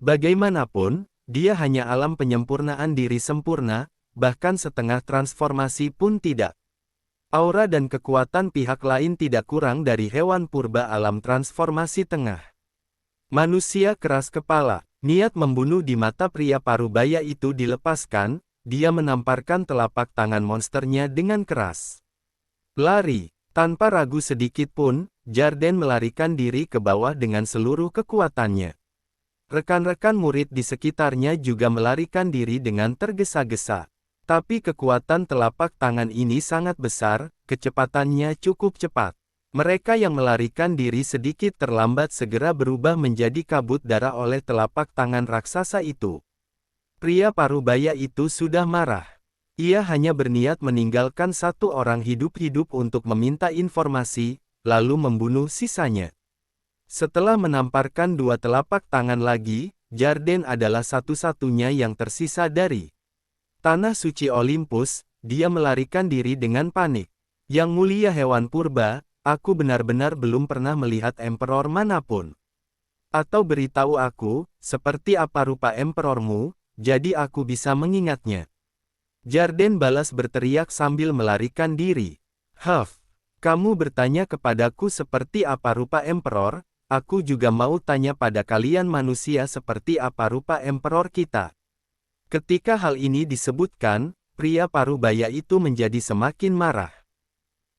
Bagaimanapun, dia hanya alam penyempurnaan diri sempurna, bahkan setengah transformasi pun tidak. Aura dan kekuatan pihak lain tidak kurang dari hewan purba alam transformasi tengah. Manusia keras kepala, niat membunuh di mata pria parubaya itu dilepaskan, dia menamparkan telapak tangan monsternya dengan keras. Lari, tanpa ragu sedikit pun, Jarden melarikan diri ke bawah dengan seluruh kekuatannya. Rekan-rekan murid di sekitarnya juga melarikan diri dengan tergesa-gesa. Tapi kekuatan telapak tangan ini sangat besar, kecepatannya cukup cepat. Mereka yang melarikan diri sedikit terlambat segera berubah menjadi kabut darah oleh telapak tangan raksasa itu. Pria parubaya itu sudah marah. Ia hanya berniat meninggalkan satu orang hidup-hidup untuk meminta informasi, lalu membunuh sisanya. Setelah menamparkan dua telapak tangan lagi, Jarden adalah satu-satunya yang tersisa dari Tanah Suci Olympus. Dia melarikan diri dengan panik. Yang mulia hewan purba, aku benar-benar belum pernah melihat emperor manapun. Atau beritahu aku, seperti apa rupa emperormu, jadi aku bisa mengingatnya. Jarden balas berteriak sambil melarikan diri. Huff, kamu bertanya kepadaku seperti apa rupa emperor, aku juga mau tanya pada kalian manusia seperti apa rupa emperor kita. Ketika hal ini disebutkan, pria parubaya itu menjadi semakin marah.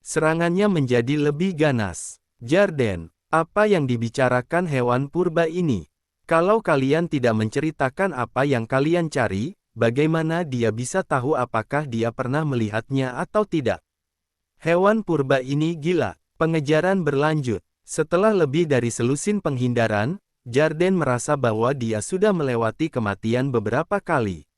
Serangannya menjadi lebih ganas. Jarden, apa yang dibicarakan hewan purba ini? Kalau kalian tidak menceritakan apa yang kalian cari, bagaimana dia bisa tahu apakah dia pernah melihatnya atau tidak? Hewan purba ini gila. Pengejaran berlanjut. Setelah lebih dari selusin penghindaran, Jarden merasa bahwa dia sudah melewati kematian beberapa kali.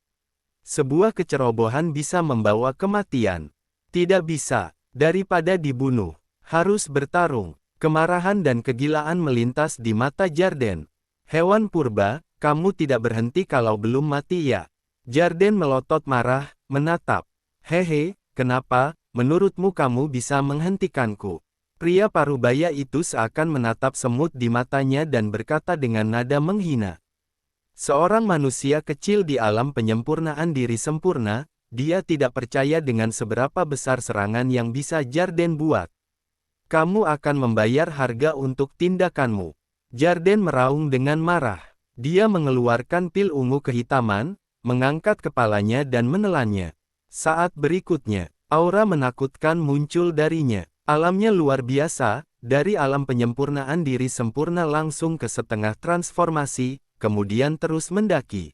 Sebuah kecerobohan bisa membawa kematian. Tidak bisa, daripada dibunuh, harus bertarung. Kemarahan dan kegilaan melintas di mata Jarden. Hewan purba, kamu tidak berhenti kalau belum mati ya? Jarden melotot marah, menatap. Hehe, kenapa, menurutmu kamu bisa menghentikanku? Pria parubaya itu seakan menatap semut di matanya dan berkata dengan nada menghina. Seorang manusia kecil di alam penyempurnaan diri sempurna, dia tidak percaya dengan seberapa besar serangan yang bisa Jarden buat. Kamu akan membayar harga untuk tindakanmu. Jarden meraung dengan marah. Dia mengeluarkan pil ungu kehitaman, mengangkat kepalanya dan menelannya. Saat berikutnya, aura menakutkan muncul darinya. Alamnya luar biasa, dari alam penyempurnaan diri sempurna langsung ke setengah transformasi, kemudian terus mendaki.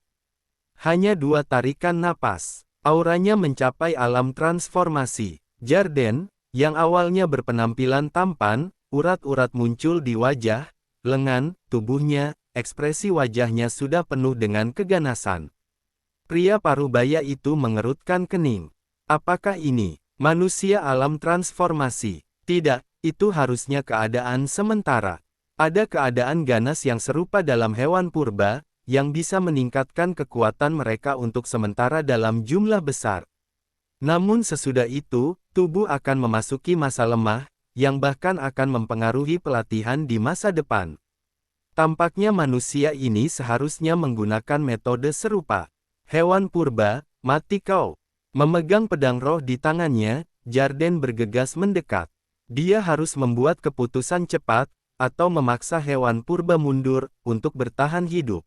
Hanya 2 tarikan napas, auranya mencapai alam transformasi. Jarden, yang awalnya berpenampilan tampan, urat-urat muncul di wajah, lengan, tubuhnya, ekspresi wajahnya sudah penuh dengan keganasan. Pria parubaya itu mengerutkan kening. Apakah ini manusia alam transformasi? Tidak, itu harusnya keadaan sementara. Ada keadaan ganas yang serupa dalam hewan purba, yang bisa meningkatkan kekuatan mereka untuk sementara dalam jumlah besar. Namun sesudah itu, tubuh akan memasuki masa lemah, yang bahkan akan mempengaruhi pelatihan di masa depan. Tampaknya manusia ini seharusnya menggunakan metode serupa. Hewan purba, mati kau. Memegang pedang roh di tangannya, Jarden bergegas mendekat. Dia harus membuat keputusan cepat, atau memaksa hewan purba mundur, untuk bertahan hidup.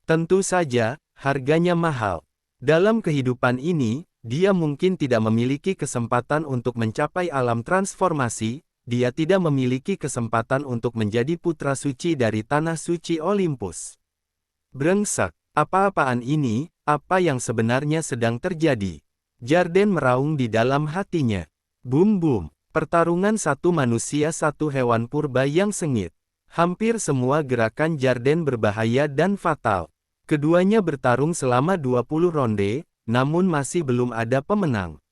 Tentu saja, harganya mahal. Dalam kehidupan ini, dia mungkin tidak memiliki kesempatan untuk mencapai alam transformasi, dia tidak memiliki kesempatan untuk menjadi putra suci dari Tanah Suci Olympus. Brengsek, apa-apaan ini, apa yang sebenarnya sedang terjadi? Jarden meraung di dalam hatinya. Bum-bum, pertarungan satu manusia satu hewan purba yang sengit. Hampir semua gerakan Jarden berbahaya dan fatal. Keduanya bertarung selama 20 ronde, namun masih belum ada pemenang.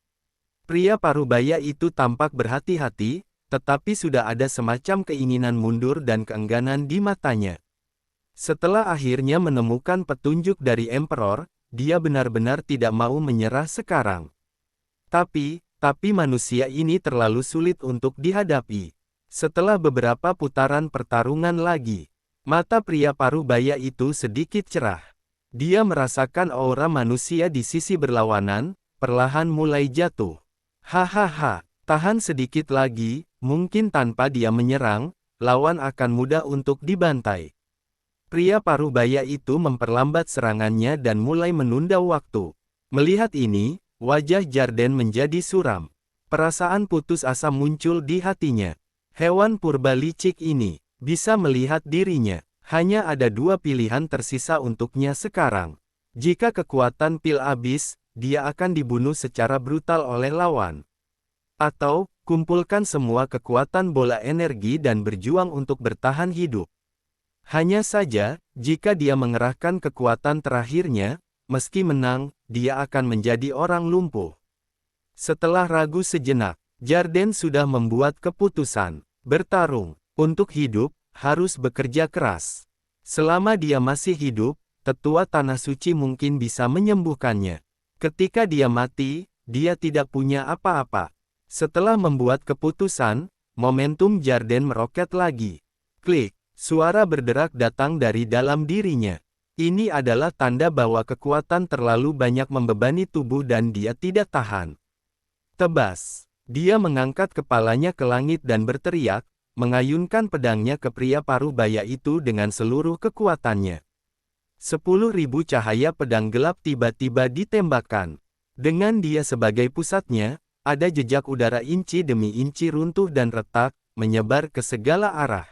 Pria parubaya itu tampak berhati-hati, tetapi sudah ada semacam keinginan mundur dan keengganan di matanya. Setelah akhirnya menemukan petunjuk dari Emperor, dia benar-benar tidak mau menyerah sekarang. Tapi manusia ini terlalu sulit untuk dihadapi. Setelah beberapa putaran pertarungan lagi, mata pria parubaya itu sedikit cerah. Dia merasakan aura manusia di sisi berlawanan, perlahan mulai jatuh. Hahaha, tahan sedikit lagi, mungkin tanpa dia menyerang, lawan akan mudah untuk dibantai. Pria parubaya itu memperlambat serangannya dan mulai menunda waktu. Melihat ini, wajah Jarden menjadi suram. Perasaan putus asa muncul di hatinya. Hewan purba licik ini bisa melihat dirinya. Hanya ada dua pilihan tersisa untuknya sekarang. Jika kekuatan pil habis, dia akan dibunuh secara brutal oleh lawan. Atau, kumpulkan semua kekuatan bola energi dan berjuang untuk bertahan hidup. Hanya saja, jika dia mengerahkan kekuatan terakhirnya, meski menang, dia akan menjadi orang lumpuh. Setelah ragu sejenak, Jarden sudah membuat keputusan. Bertarung. Untuk hidup, harus bekerja keras. Selama dia masih hidup, tetua Tanah Suci mungkin bisa menyembuhkannya. Ketika dia mati, dia tidak punya apa-apa. Setelah membuat keputusan, momentum Jarden meroket lagi. Klik. Suara berderak datang dari dalam dirinya. Ini adalah tanda bahwa kekuatan terlalu banyak membebani tubuh dan dia tidak tahan. Tebas. Dia mengangkat kepalanya ke langit dan berteriak, mengayunkan pedangnya ke pria parubaya itu dengan seluruh kekuatannya. 10.000 cahaya pedang gelap tiba-tiba ditembakkan. Dengan dia sebagai pusatnya, ada jejak udara inci demi inci runtuh dan retak, menyebar ke segala arah.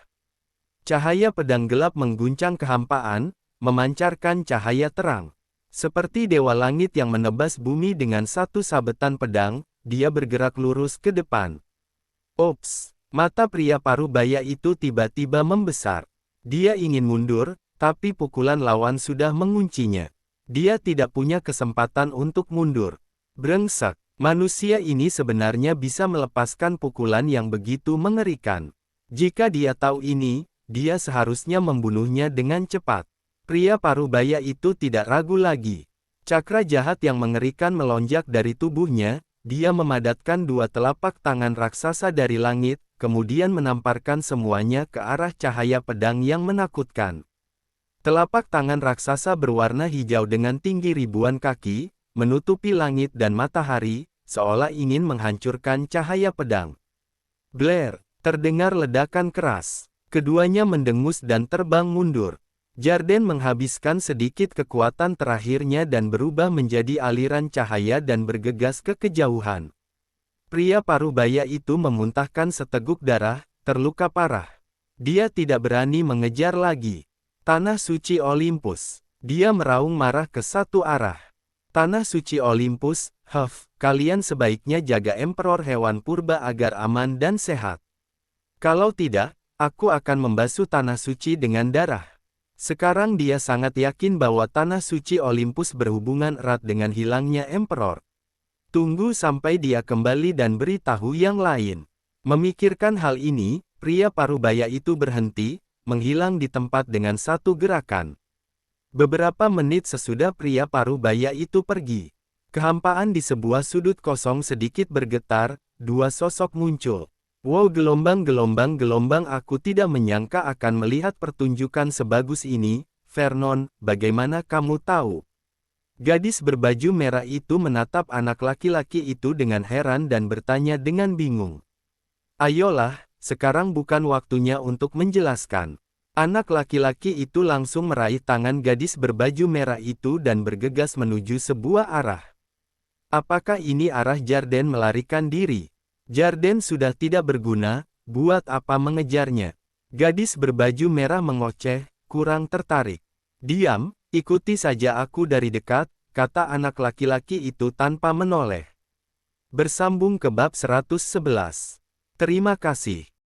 Cahaya pedang gelap mengguncang kehampaan, memancarkan cahaya terang. Seperti dewa langit yang menebas bumi dengan satu sabetan pedang, dia bergerak lurus ke depan. Ops! Mata pria parubaya itu tiba-tiba membesar. Dia ingin mundur, tapi pukulan lawan sudah menguncinya. Dia tidak punya kesempatan untuk mundur. Brengsek! Manusia ini sebenarnya bisa melepaskan pukulan yang begitu mengerikan. Jika dia tahu ini, dia seharusnya membunuhnya dengan cepat. Pria parubaya itu tidak ragu lagi. Cakra jahat yang mengerikan melonjak dari tubuhnya, dia memadatkan dua telapak tangan raksasa dari langit, kemudian menamparkan semuanya ke arah cahaya pedang yang menakutkan. Telapak tangan raksasa berwarna hijau dengan tinggi ribuan kaki, menutupi langit dan matahari, seolah ingin menghancurkan cahaya pedang. Blair, terdengar ledakan keras. Keduanya mendengus dan terbang mundur. Jarden menghabiskan sedikit kekuatan terakhirnya dan berubah menjadi aliran cahaya dan bergegas ke kejauhan. Pria parubaya itu memuntahkan seteguk darah, terluka parah. Dia tidak berani mengejar lagi. Tanah Suci Olympus. Dia meraung marah ke satu arah. Tanah Suci Olympus, kalian sebaiknya jaga Emperor Hewan Purba agar aman dan sehat. Kalau tidak, aku akan membasuh Tanah Suci dengan darah. Sekarang dia sangat yakin bahwa Tanah Suci Olympus berhubungan erat dengan hilangnya Emperor. Tunggu sampai dia kembali dan beritahu yang lain. Memikirkan hal ini, pria parubaya itu berhenti, menghilang di tempat dengan satu gerakan. Beberapa menit sesudah pria parubaya itu pergi. Kehampaan di sebuah sudut kosong sedikit bergetar, dua sosok muncul. Wow, gelombang, aku tidak menyangka akan melihat pertunjukan sebagus ini. Vernon, bagaimana kamu tahu? Gadis berbaju merah itu menatap anak laki-laki itu dengan heran dan bertanya dengan bingung. Ayolah, sekarang bukan waktunya untuk menjelaskan. Anak laki-laki itu langsung meraih tangan gadis berbaju merah itu dan bergegas menuju sebuah arah. Apakah ini arah Jarden melarikan diri? Jarden sudah tidak berguna, buat apa mengejarnya? Gadis berbaju merah mengoceh, kurang tertarik. Diam, ikuti saja aku dari dekat, kata anak laki-laki itu tanpa menoleh. Bersambung ke bab 111. Terima kasih.